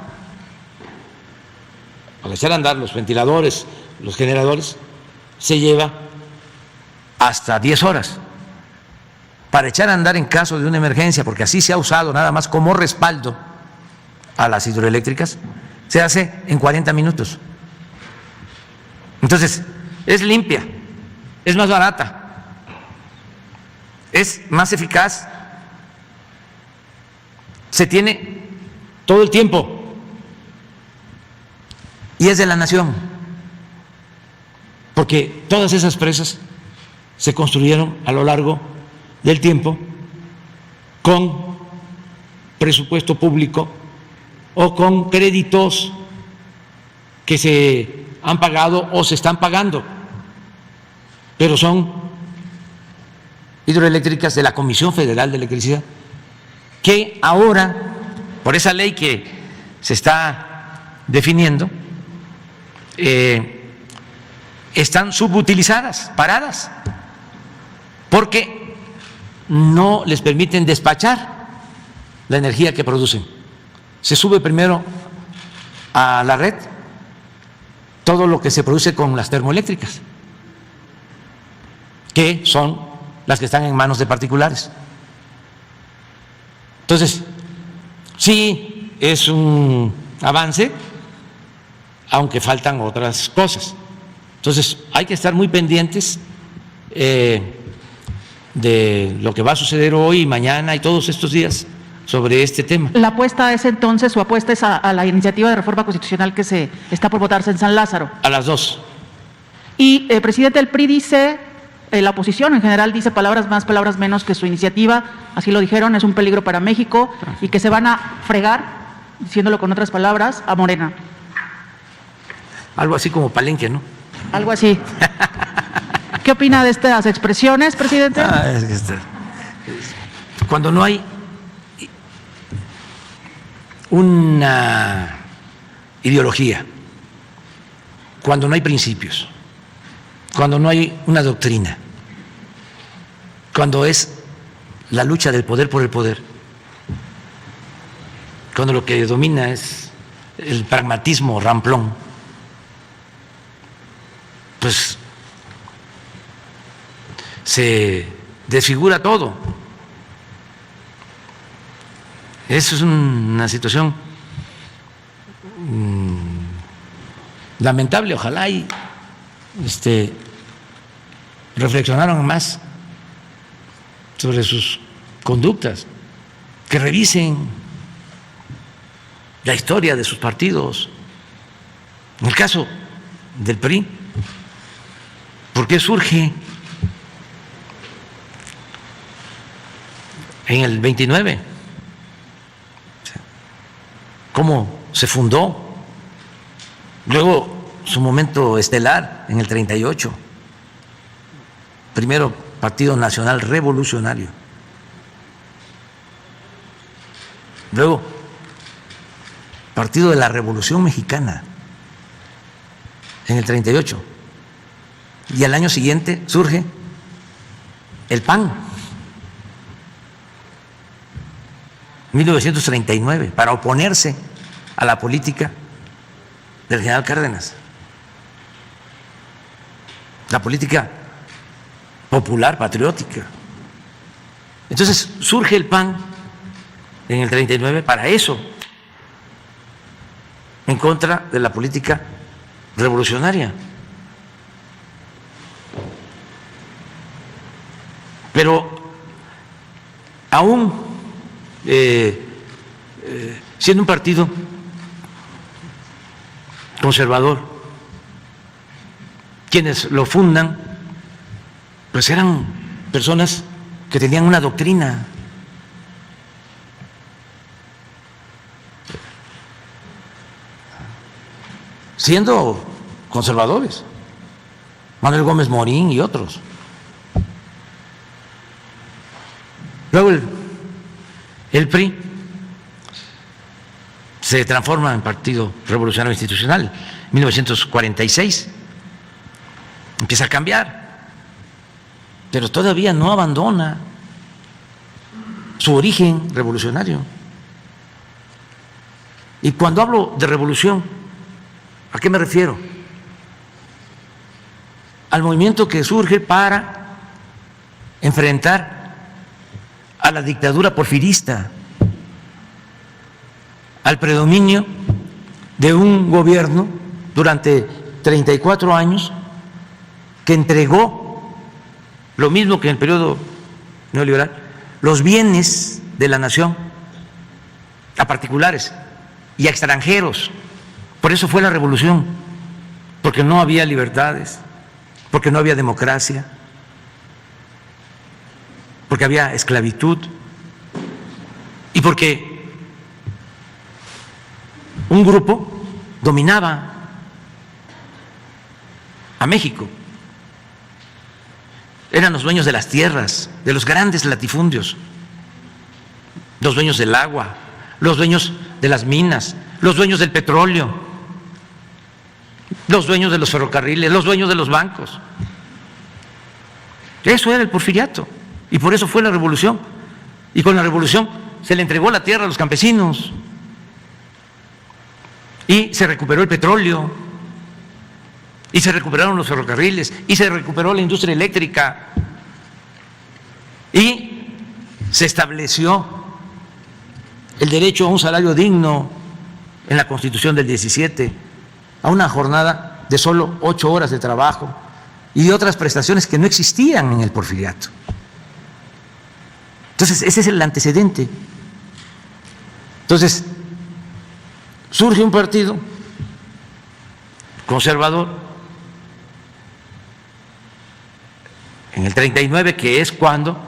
para echar a andar los ventiladores, los generadores, se lleva hasta 10 horas. Para echar a andar en caso de una emergencia, porque así se ha usado nada más como respaldo a las hidroeléctricas, se hace en 40 minutos. Entonces, es limpia, es más barata, es más eficaz, se tiene todo el tiempo y es de la nación, porque todas esas presas se construyeron a lo largo del tiempo con presupuesto público o con créditos que se han pagado o se están pagando, pero son hidroeléctricas de la Comisión Federal de Electricidad, que ahora, por esa ley que se está definiendo, están subutilizadas, paradas, porque no les permiten despachar la energía que producen. Se sube primero a la red todo lo que se produce con las termoeléctricas, que son las que están en manos de particulares. Entonces, sí es un avance, aunque faltan otras cosas. Entonces, hay que estar muy pendientes de lo que va a suceder hoy y mañana y todos estos días sobre este tema. La apuesta es entonces, su apuesta es a la iniciativa de reforma constitucional que se está por votarse en San Lázaro. A las 2. Y el presidente del PRI dice, la oposición en general dice palabras más, palabras menos, que su iniciativa, así lo dijeron, es un peligro para México y que se van a fregar, diciéndolo con otras palabras, a Morena. Algo así como Palenque, ¿no? Algo así. ¿Qué opina de estas expresiones, presidente? Cuando no hay una ideología, cuando no hay principios, cuando no hay una doctrina, cuando es la lucha del poder por el poder, cuando lo que domina es el pragmatismo ramplón, pues se desfigura todo. Eso es una situación lamentable. Ojalá y reflexionaron más sobre sus conductas, que revisen la historia de sus partidos. En el caso del PRI, ¿por qué surge en el 29? ¿Cómo se fundó? Luego su momento estelar en el 38. Primero Partido Nacional Revolucionario. Luego Partido de la Revolución Mexicana en el 38. Y al año siguiente surge el PAN, 1939, para oponerse a la política del general Cárdenas, la política popular, patriótica. Entonces surge el PAN en el 39 para eso, en contra de la política revolucionaria. Pero aún siendo un partido conservador, quienes lo fundan, pues eran personas que tenían una doctrina. Siendo conservadores, Manuel Gómez Morín y otros. Luego el PRI se transforma en Partido Revolucionario Institucional, 1946, empieza a cambiar, pero todavía no abandona su origen revolucionario. Y cuando hablo de revolución, ¿a qué me refiero? Al movimiento que surge para enfrentar a la dictadura porfirista, al predominio de un gobierno durante 34 años que entregó, lo mismo que en el periodo neoliberal, los bienes de la nación a particulares y a extranjeros. Por eso fue la revolución, porque no había libertades, porque no había democracia, porque había esclavitud y porque un grupo dominaba a México. Eran los dueños de las tierras, de los grandes latifundios, los dueños del agua, los dueños de las minas, los dueños del petróleo, los dueños de los ferrocarriles, los dueños de los bancos. Eso era el porfiriato. Y por eso fue la revolución. Y con la revolución se le entregó la tierra a los campesinos. Y se recuperó el petróleo. Y se recuperaron los ferrocarriles. Y se recuperó la industria eléctrica. Y se estableció el derecho a un salario digno en la Constitución del 17, a una jornada de solo 8 horas de trabajo y de otras prestaciones que no existían en el porfiriato. Entonces, ese es el antecedente. Entonces, surge un partido conservador en el 39, que es cuando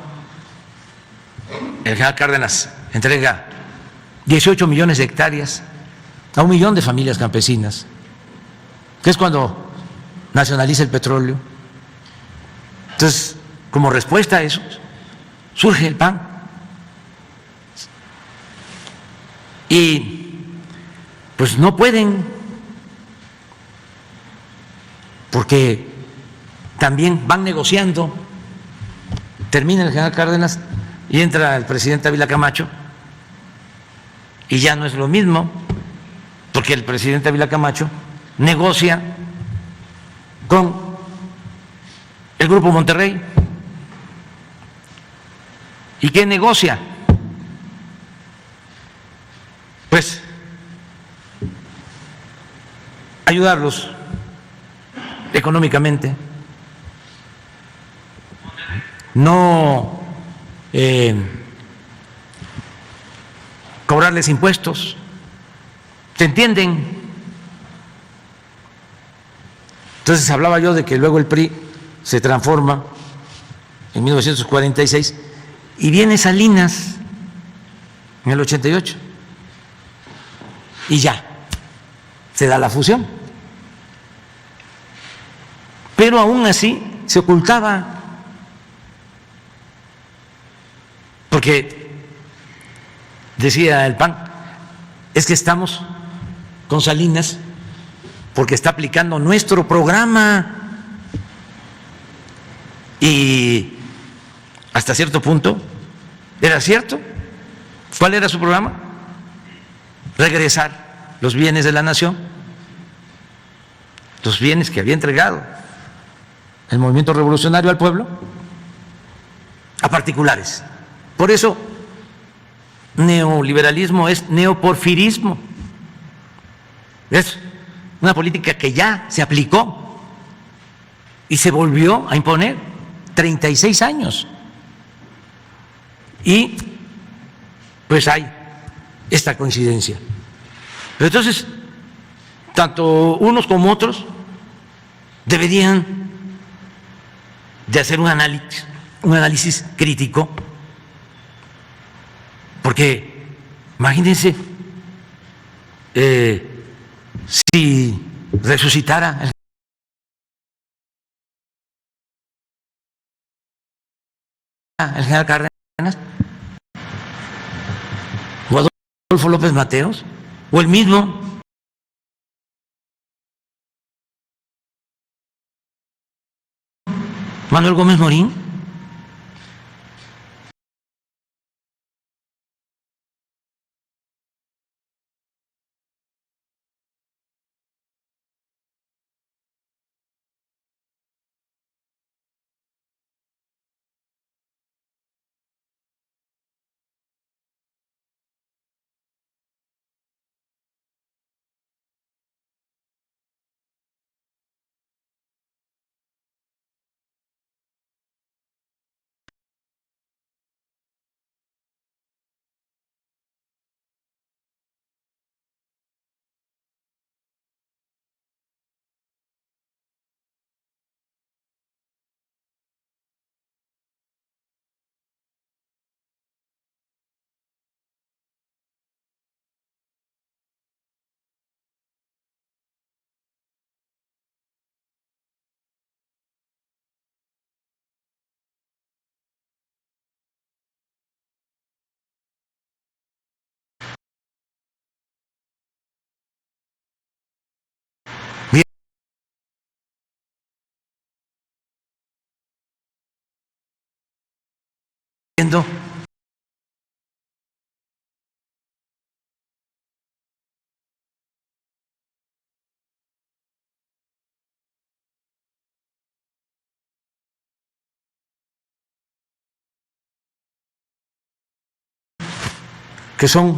el general Cárdenas entrega 18 millones de hectáreas a 1 millón de familias campesinas, que es cuando nacionaliza el petróleo. Entonces, como respuesta a eso, surge el PAN. Y pues no pueden, porque también van negociando. Termina el general Cárdenas y entra el presidente Ávila Camacho, y ya no es lo mismo, porque el presidente Ávila Camacho negocia con el Grupo Monterrey. ¿Y qué negocia? Pues ayudarlos económicamente, no cobrarles impuestos. ¿Se entienden? Entonces hablaba yo de que luego el PRI se transforma en 1946 y viene Salinas en el 88 y ya se da la fusión, pero aún así se ocultaba, porque decía el PAN, es que estamos con Salinas porque está aplicando nuestro programa. Y hasta cierto punto era cierto. ¿Cuál era su programa? Regresar los bienes de la nación, los bienes que había entregado el movimiento revolucionario al pueblo, a particulares. Por eso neoliberalismo es neoporfirismo. Es una política que ya se aplicó y se volvió a imponer 36 años. Y pues hay esta coincidencia. Pero entonces, tanto unos como otros deberían de hacer un análisis crítico, porque imagínense si resucitara el general Cárdenas, o Adolfo López Mateos, o el mismo Manuel Gómez Morín. que son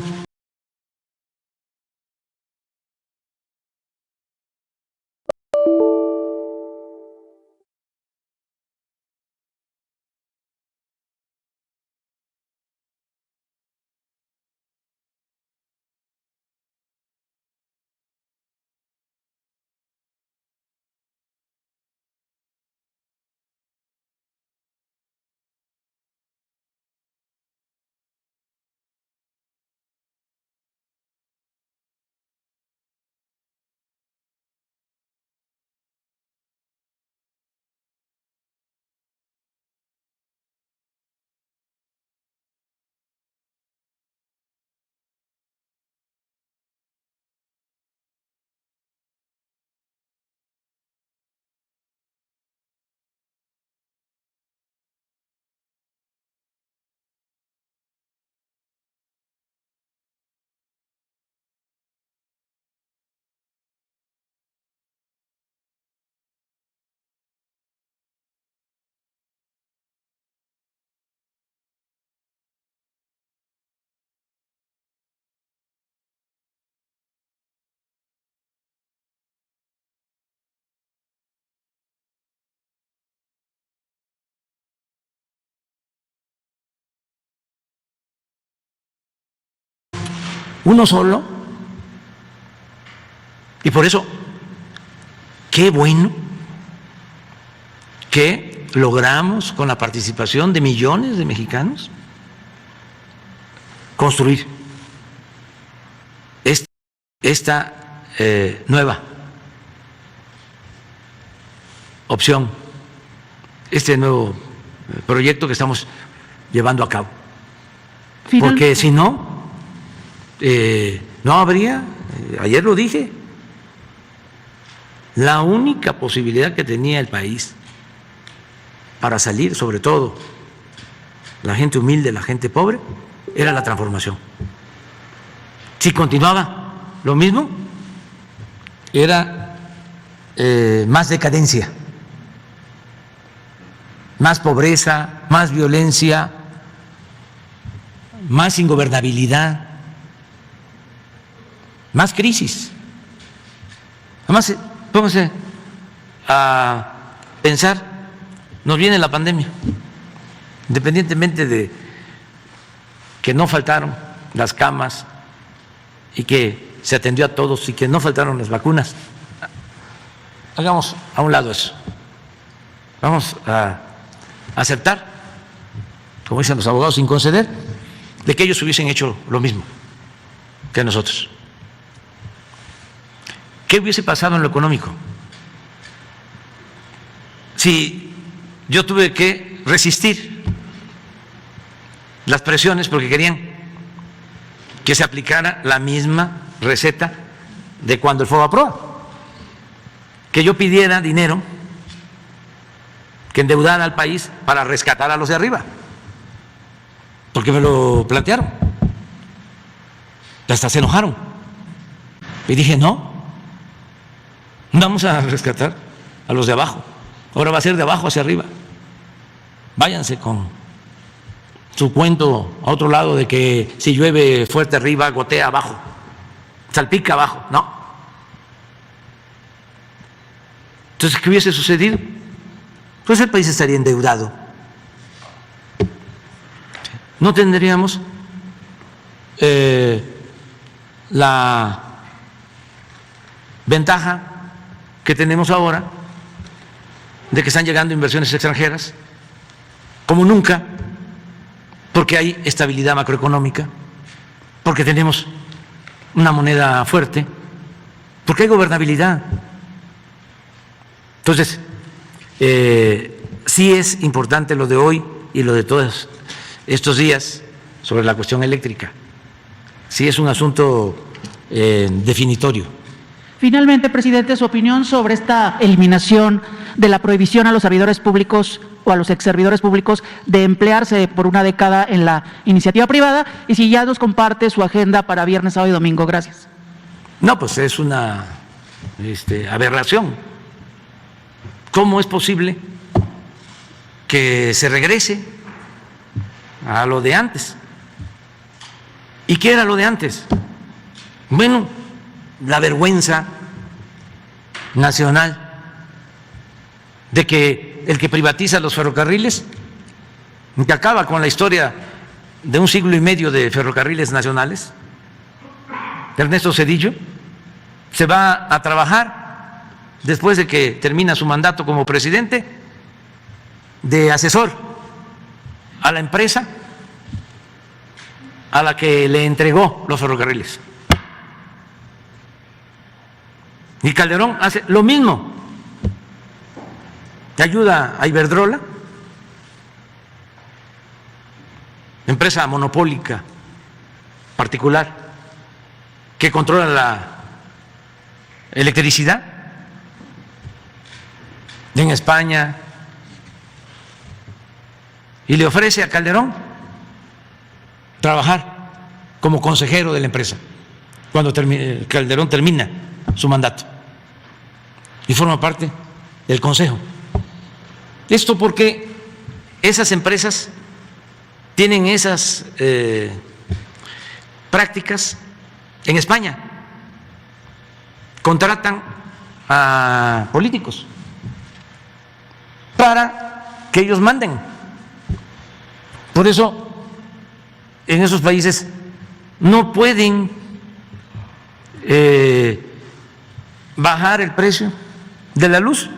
uno solo, y por eso, qué bueno que logramos con la participación de millones de mexicanos construir esta nueva opción, este nuevo proyecto que estamos llevando a cabo. Porque si no, no habría, ayer lo dije, la única posibilidad que tenía el país para salir, sobre todo la gente humilde, la gente pobre, era la transformación. Si continuaba lo mismo, era más decadencia, más pobreza, más violencia, más ingobernabilidad, más crisis. Además, pónganse a pensar, nos viene la pandemia, independientemente de que no faltaron las camas y que se atendió a todos y que no faltaron las vacunas. Hagamos a un lado eso. Vamos a aceptar, como dicen los abogados, sin conceder, de que ellos hubiesen hecho lo mismo que nosotros. ¿Qué hubiese pasado en lo económico? Si yo tuve que resistir las presiones porque querían que se aplicara la misma receta de cuando el FOBAPROA, que yo pidiera dinero, que endeudara al país para rescatar a los de arriba, porque me lo plantearon, hasta se enojaron, y dije no, vamos a rescatar a los de abajo, ahora va a ser de abajo hacia arriba. Váyanse con su cuento a otro lado de que si llueve fuerte arriba, gotea abajo, salpica abajo. No. Entonces, ¿qué hubiese sucedido? Pues el país estaría endeudado. No tendríamos la ventaja que tenemos ahora de que están llegando inversiones extranjeras como nunca, porque hay estabilidad macroeconómica, porque tenemos una moneda fuerte, porque hay gobernabilidad. Entonces, sí es importante lo de hoy y lo de todos estos días sobre la cuestión eléctrica. Sí es un asunto definitorio. Finalmente, presidente, su opinión sobre esta eliminación de la prohibición a los servidores públicos o a los exservidores públicos de emplearse por una década en la iniciativa privada, y si ya nos comparte su agenda para viernes, sábado y domingo. Gracias. No, pues es una aberración. ¿Cómo es posible que se regrese a lo de antes? ¿Y qué era lo de antes? Bueno, la vergüenza nacional de que el que privatiza los ferrocarriles, que acaba con la historia de un siglo y medio de ferrocarriles nacionales, Ernesto Zedillo, se va a trabajar después de que termina su mandato como presidente de asesor a la empresa a la que le entregó los ferrocarriles. Y Calderón hace lo mismo, que ayuda a Iberdrola, empresa monopólica particular que controla la electricidad en España, y le ofrece a Calderón trabajar como consejero de la empresa cuando Calderón termina su mandato y forma parte del consejo. Esto porque esas empresas tienen esas prácticas en España, contratan a políticos para que ellos manden. Por eso en esos países no pueden bajar el precio de la luz,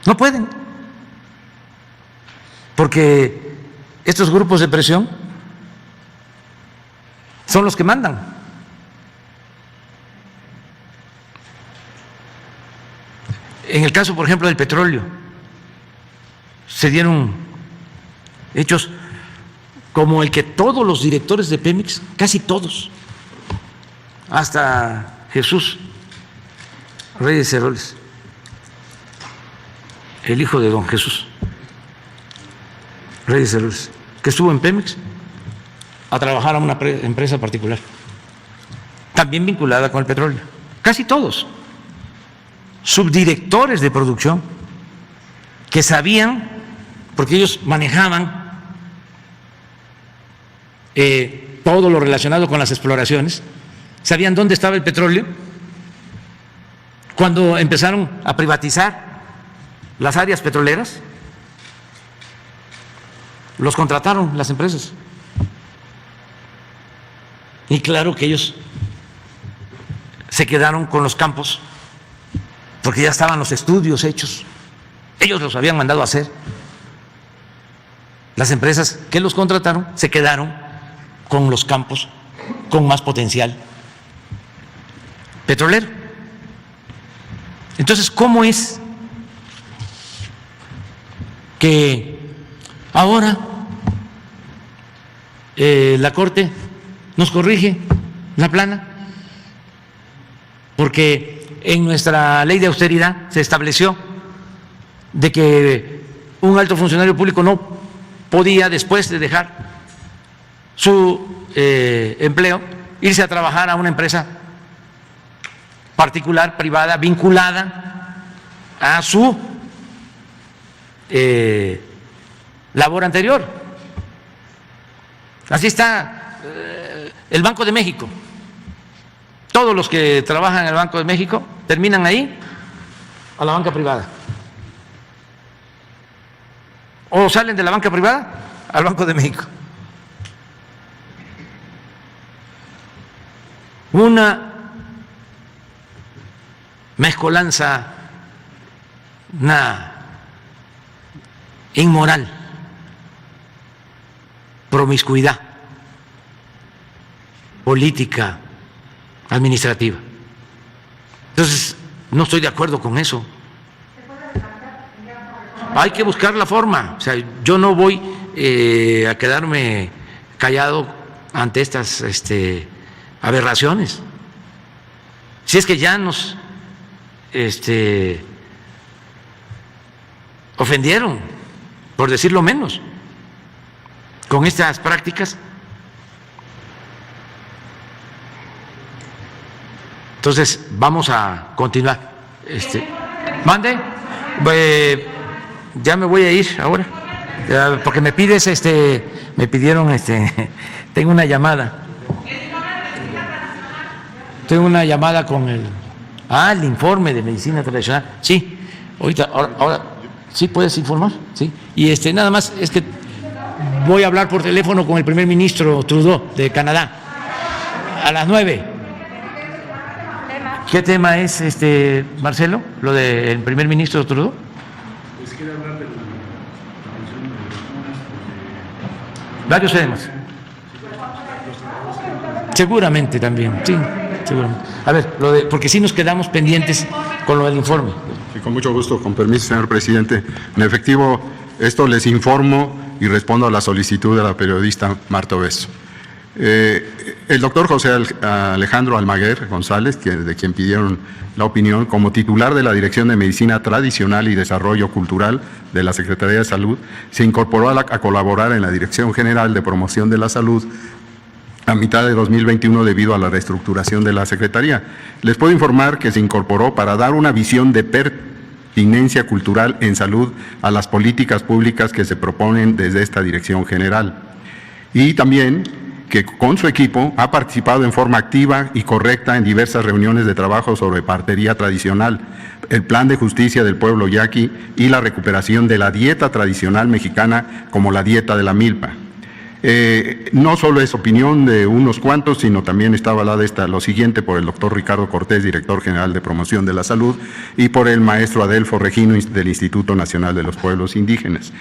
no pueden, porque estos grupos de presión son los que mandan. En el caso, por ejemplo, del petróleo, se dieron hechos como el que todos los directores de Pemex, casi todos, hasta Jesús Reyes Heroles, el hijo de don Jesús Reyes Heroles, que estuvo en Pemex a trabajar a una empresa particular, también vinculada con el petróleo. Casi todos, subdirectores de producción, que sabían, porque ellos manejaban todo lo relacionado con las exploraciones, sabían dónde estaba el petróleo. Cuando empezaron a privatizar las áreas petroleras, los contrataron las empresas. Y claro que ellos se quedaron con los campos porque ya estaban los estudios hechos. Ellos los habían mandado a hacer. Las empresas que los contrataron se quedaron con los campos con más potencial petrolero. Entonces, ¿cómo es que ahora la Corte nos corrige la plana? Porque en nuestra ley de austeridad se estableció de que un alto funcionario público no podía, después de dejar su empleo, irse a trabajar a una empresa particular, privada, vinculada a su labor anterior. Así está el Banco de México. Todos los que trabajan en el Banco de México terminan ahí a la banca privada. O salen de la banca privada al Banco de México. Una mezcolanza, una inmoral, promiscuidad política, administrativa. Entonces, no estoy de acuerdo con eso. Hay que buscar la forma. O sea, yo no voy a quedarme callado ante estas aberraciones. Si es que ya nos ofendieron, por decirlo menos, con estas prácticas. Entonces, vamos a continuar. Mande, ya me voy a ir ahora. porque me pides, me pidieron, tengo una llamada. Tengo una llamada con el informe de medicina tradicional. Sí, ahorita, ahora, ¿sí puedes informar? Sí. Y nada más es que voy a hablar por teléfono con el primer ministro Trudeau de Canadá a las 9. ¿Qué tema es, Marcelo? Lo del primer ministro Trudeau. Pues quiere hablar de la Varios temas. Seguramente también, sí, seguramente. A ver, porque sí nos quedamos pendientes con lo del informe. Sí, con mucho gusto, con permiso, señor presidente. En efectivo, esto les informo y respondo a la solicitud de la periodista Marta Obeso. El doctor José Alejandro Almaguer González, de quien pidieron la opinión, como titular de la Dirección de Medicina Tradicional y Desarrollo Cultural de la Secretaría de Salud, se incorporó a colaborar en la Dirección General de Promoción de la Salud a mitad de 2021 debido a la reestructuración de la Secretaría. Les puedo informar que se incorporó para dar una visión de pertinencia cultural en salud a las políticas públicas que se proponen desde esta Dirección General. Y también que con su equipo ha participado en forma activa y correcta en diversas reuniones de trabajo sobre partería tradicional, el Plan de Justicia del Pueblo Yaqui y la recuperación de la dieta tradicional mexicana como la dieta de la milpa. No solo es opinión de unos cuantos, sino también está avalada lo siguiente por el doctor Ricardo Cortés, director general de Promoción de la Salud, y por el maestro Adelfo Regino del Instituto Nacional de los Pueblos Indígenas,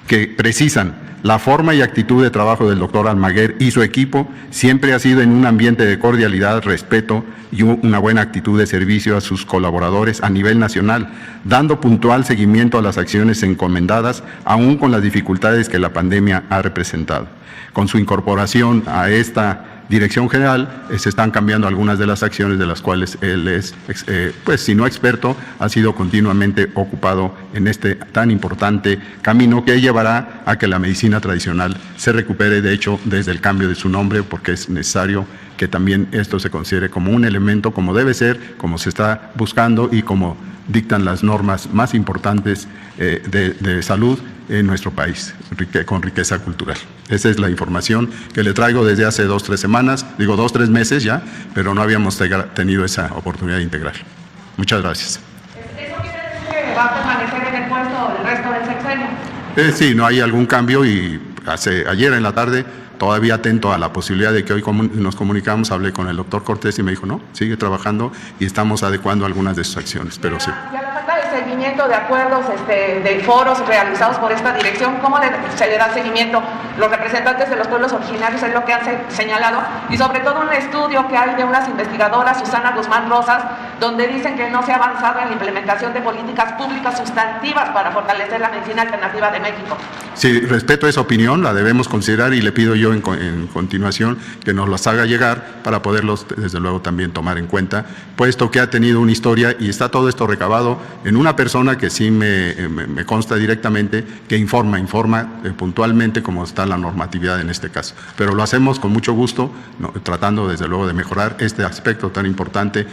que precisan la forma y actitud de trabajo del doctor Almaguer y su equipo siempre ha sido en un ambiente de cordialidad, respeto y una buena actitud de servicio a sus colaboradores a nivel nacional, dando puntual seguimiento a las acciones encomendadas, aún con las dificultades que la pandemia ha representado. Con su incorporación a esta Dirección General se están cambiando algunas de las acciones de las cuales él es, pues si no experto, ha sido continuamente ocupado en este tan importante camino que llevará a que la medicina tradicional se recupere, de hecho, desde el cambio de su nombre, porque es necesario que también esto se considere como un elemento, como debe ser, como se está buscando y como dictan las normas más importantes de salud en nuestro país, con riqueza cultural. Esa es la información que le traigo desde hace 2-3 semanas, digo 2-3 meses ya, pero no habíamos tenido esa oportunidad de integrarlo. Muchas gracias. ¿Eso quiere decir que va a permanecer en el puesto el resto del sexenio? Sí, no hay algún cambio y ayer en la tarde, todavía atento a la posibilidad de que hoy nos comunicamos, hablé con el doctor Cortés y me dijo, no, sigue trabajando y estamos adecuando algunas de sus acciones, pero sí. Y a la falta de seguimiento de acuerdos, de foros realizados por esta dirección, ¿cómo se le da seguimiento? Los representantes de los pueblos originarios es lo que han señalado, y sobre todo un estudio que hay de unas investigadoras, Susana Guzmán Rosas, donde dicen que no se ha avanzado en la implementación de políticas públicas sustantivas para fortalecer la medicina alternativa de México. Sí, respeto esa opinión, la debemos considerar y le pido yo en continuación que nos las haga llegar para poderlos, desde luego, también tomar en cuenta, puesto que ha tenido una historia y está todo esto recabado en una persona que sí me consta directamente, que informa puntualmente como está la normatividad en este caso. Pero lo hacemos con mucho gusto, tratando desde luego de mejorar este aspecto tan importante,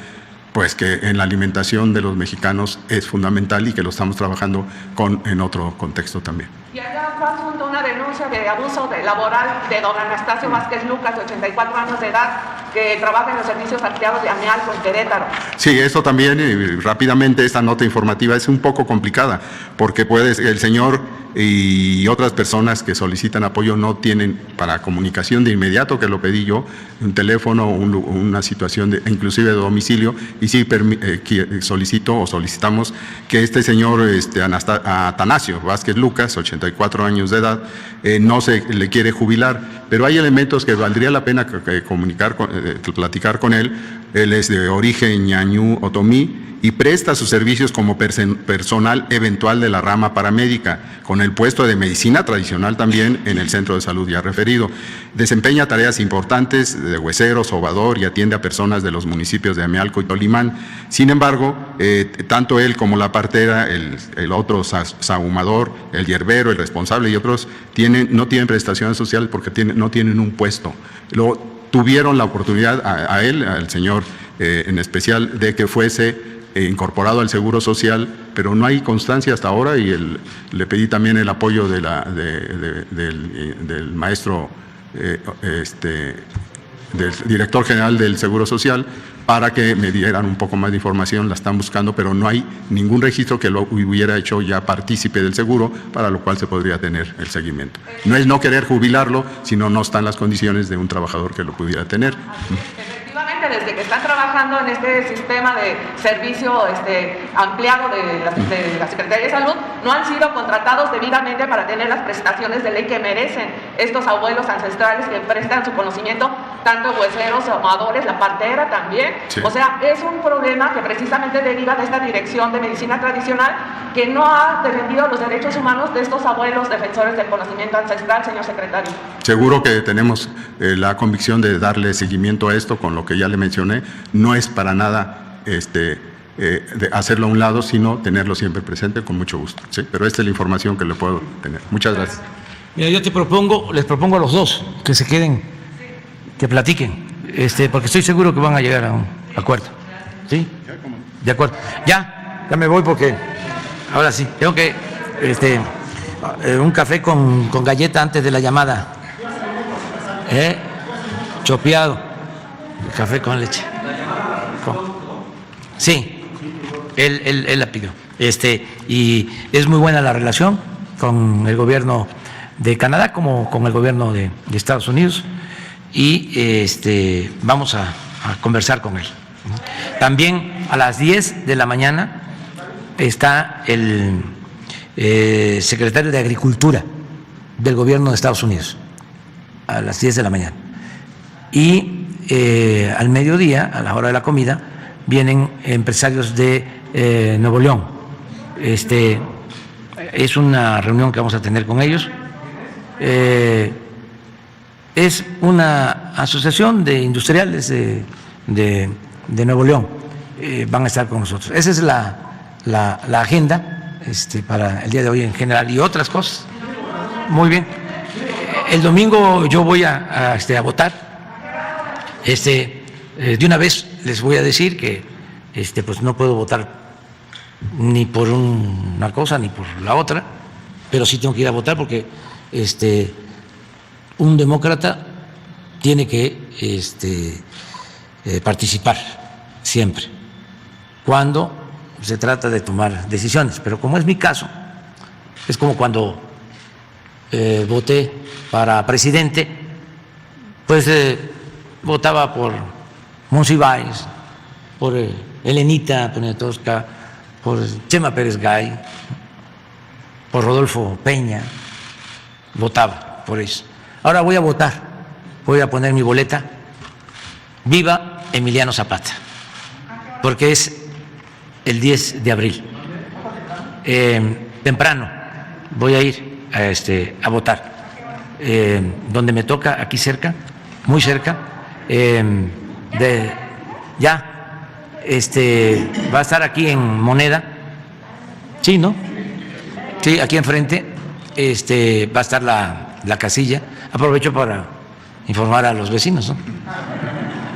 pues que en la alimentación de los mexicanos es fundamental y que lo estamos trabajando en otro contexto también. Y allá fue adjunto una denuncia de abuso laboral de don Anastasio Vázquez Lucas, de 84 años de edad, que trabaja en los servicios salteados de Amealco, en Querétaro. Sí, esto también, rápidamente, esta nota informativa es un poco complicada, porque el señor y otras personas que solicitan apoyo no tienen para comunicación de inmediato, que lo pedí yo, un teléfono, una situación inclusive de domicilio, y sí solicitamos que este señor Atanasio Vázquez Lucas, 84 años de edad, no se le quiere jubilar, pero hay elementos que valdría la pena platicar con él. Él es de origen ñañú otomí y presta sus servicios como personal eventual de la rama paramédica, con el puesto de medicina tradicional también en el centro de salud ya referido. Desempeña tareas importantes de huesero, sobador y atiende a personas de los municipios de Amealco y Tolimán. Sin embargo, tanto él como la partera, el otro sahumador, el hierbero, el responsable y otros no tienen prestación social porque no tienen un puesto. Tuvieron la oportunidad al señor en especial, de que fuese incorporado al Seguro Social pero no hay constancia hasta ahora y le pedí también el apoyo del maestro, del director general del Seguro Social, para que me dieran un poco más de información. La están buscando, pero no hay ningún registro que lo hubiera hecho ya partícipe del seguro, para lo cual se podría tener el seguimiento. No es no querer jubilarlo, sino no están las condiciones de un trabajador que lo pudiera tener. Efectivamente, desde que están trabajando en este sistema de servicio ampliado de la Secretaría de Salud, no han sido contratados debidamente para tener las prestaciones de ley que merecen estos abuelos ancestrales que prestan su conocimiento, tanto hueseros, amadores, la partera también. Sí. O sea, es un problema que precisamente deriva de esta Dirección de Medicina Tradicional, que no ha defendido los derechos humanos de estos abuelos defensores del conocimiento ancestral, señor secretario. Seguro que tenemos la convicción de darle seguimiento a esto con lo que ya le mencioné. No es para nada de hacerlo a un lado, sino tenerlo siempre presente con mucho gusto. ¿Sí? Pero esta es la información que le puedo tener. Muchas gracias. Mira, yo les propongo a los dos que se queden, que platiquen, porque estoy seguro que van a llegar a un acuerdo. ¿Sí? De acuerdo. Ya me voy porque ahora sí, tengo que un café con galleta antes de la llamada. Chopeado. Café con leche. Sí, él la pidió. Y es muy buena la relación con el gobierno de Canadá como con el gobierno de Estados Unidos, y vamos a conversar con él. También a las 10 de la mañana está el secretario de Agricultura del gobierno de Estados Unidos, a las 10 de la mañana. Y al mediodía, a la hora de la comida, vienen empresarios de Nuevo León. Es una reunión que vamos a tener con ellos. Es una asociación de industriales de Nuevo León. Van a estar con nosotros. Esa es la agenda para el día de hoy en general, y otras cosas. Muy bien. El domingo yo voy a votar. De una vez les voy a decir que pues no puedo votar ni por una cosa ni por la otra, pero sí tengo que ir a votar porque un demócrata tiene que participar siempre cuando se trata de tomar decisiones. Pero como es mi caso, es como cuando voté para presidente, pues votaba por Monsiváis, por Elenita Poniatowska, por Chema Pérez Gay, por Rodolfo Peña, votaba por eso. Ahora voy a votar, voy a poner mi boleta, viva Emiliano Zapata, porque es el 10 de abril. Temprano voy a ir a votar, donde me toca, aquí cerca, muy cerca. Va a estar aquí en Moneda, sí, ¿no? Sí, aquí enfrente va a estar la casilla. Aprovecho para informar a los vecinos, ¿no?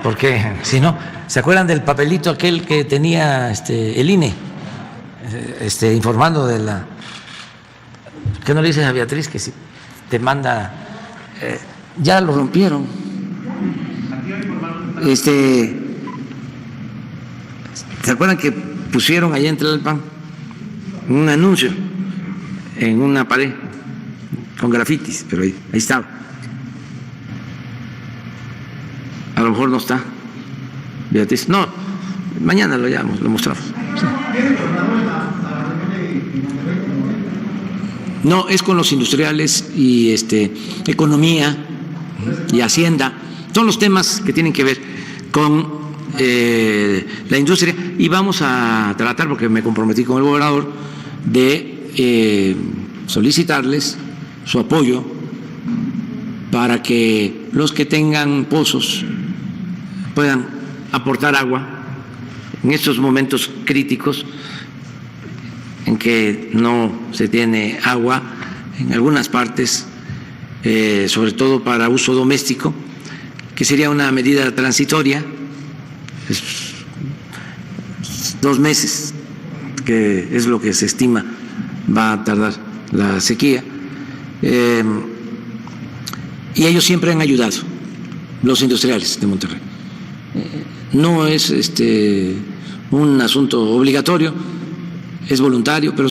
Porque si no, ¿se acuerdan del papelito aquel que tenía el INE? Informando de la... ¿Qué no le dices a Beatriz que si te manda? Ya lo rompieron. ¿Se acuerdan que pusieron allá en Tlalpan un anuncio en una pared con grafitis? Pero ahí estaba. A lo mejor no está Beatriz. No, mañana lo llamamos, lo mostramos. No, es con los industriales y economía y hacienda. Son los temas que tienen que ver con la industria, y vamos a tratar, porque me comprometí con el gobernador, de solicitarles su apoyo para que los que tengan pozos puedan aportar agua en estos momentos críticos en que no se tiene agua en algunas partes, sobre todo para uso doméstico, que sería una medida transitoria, 2 meses que es lo que se estima va a tardar la sequía. Y ellos siempre han ayudado, los industriales de Monterrey. No es un asunto obligatorio, es voluntario, pero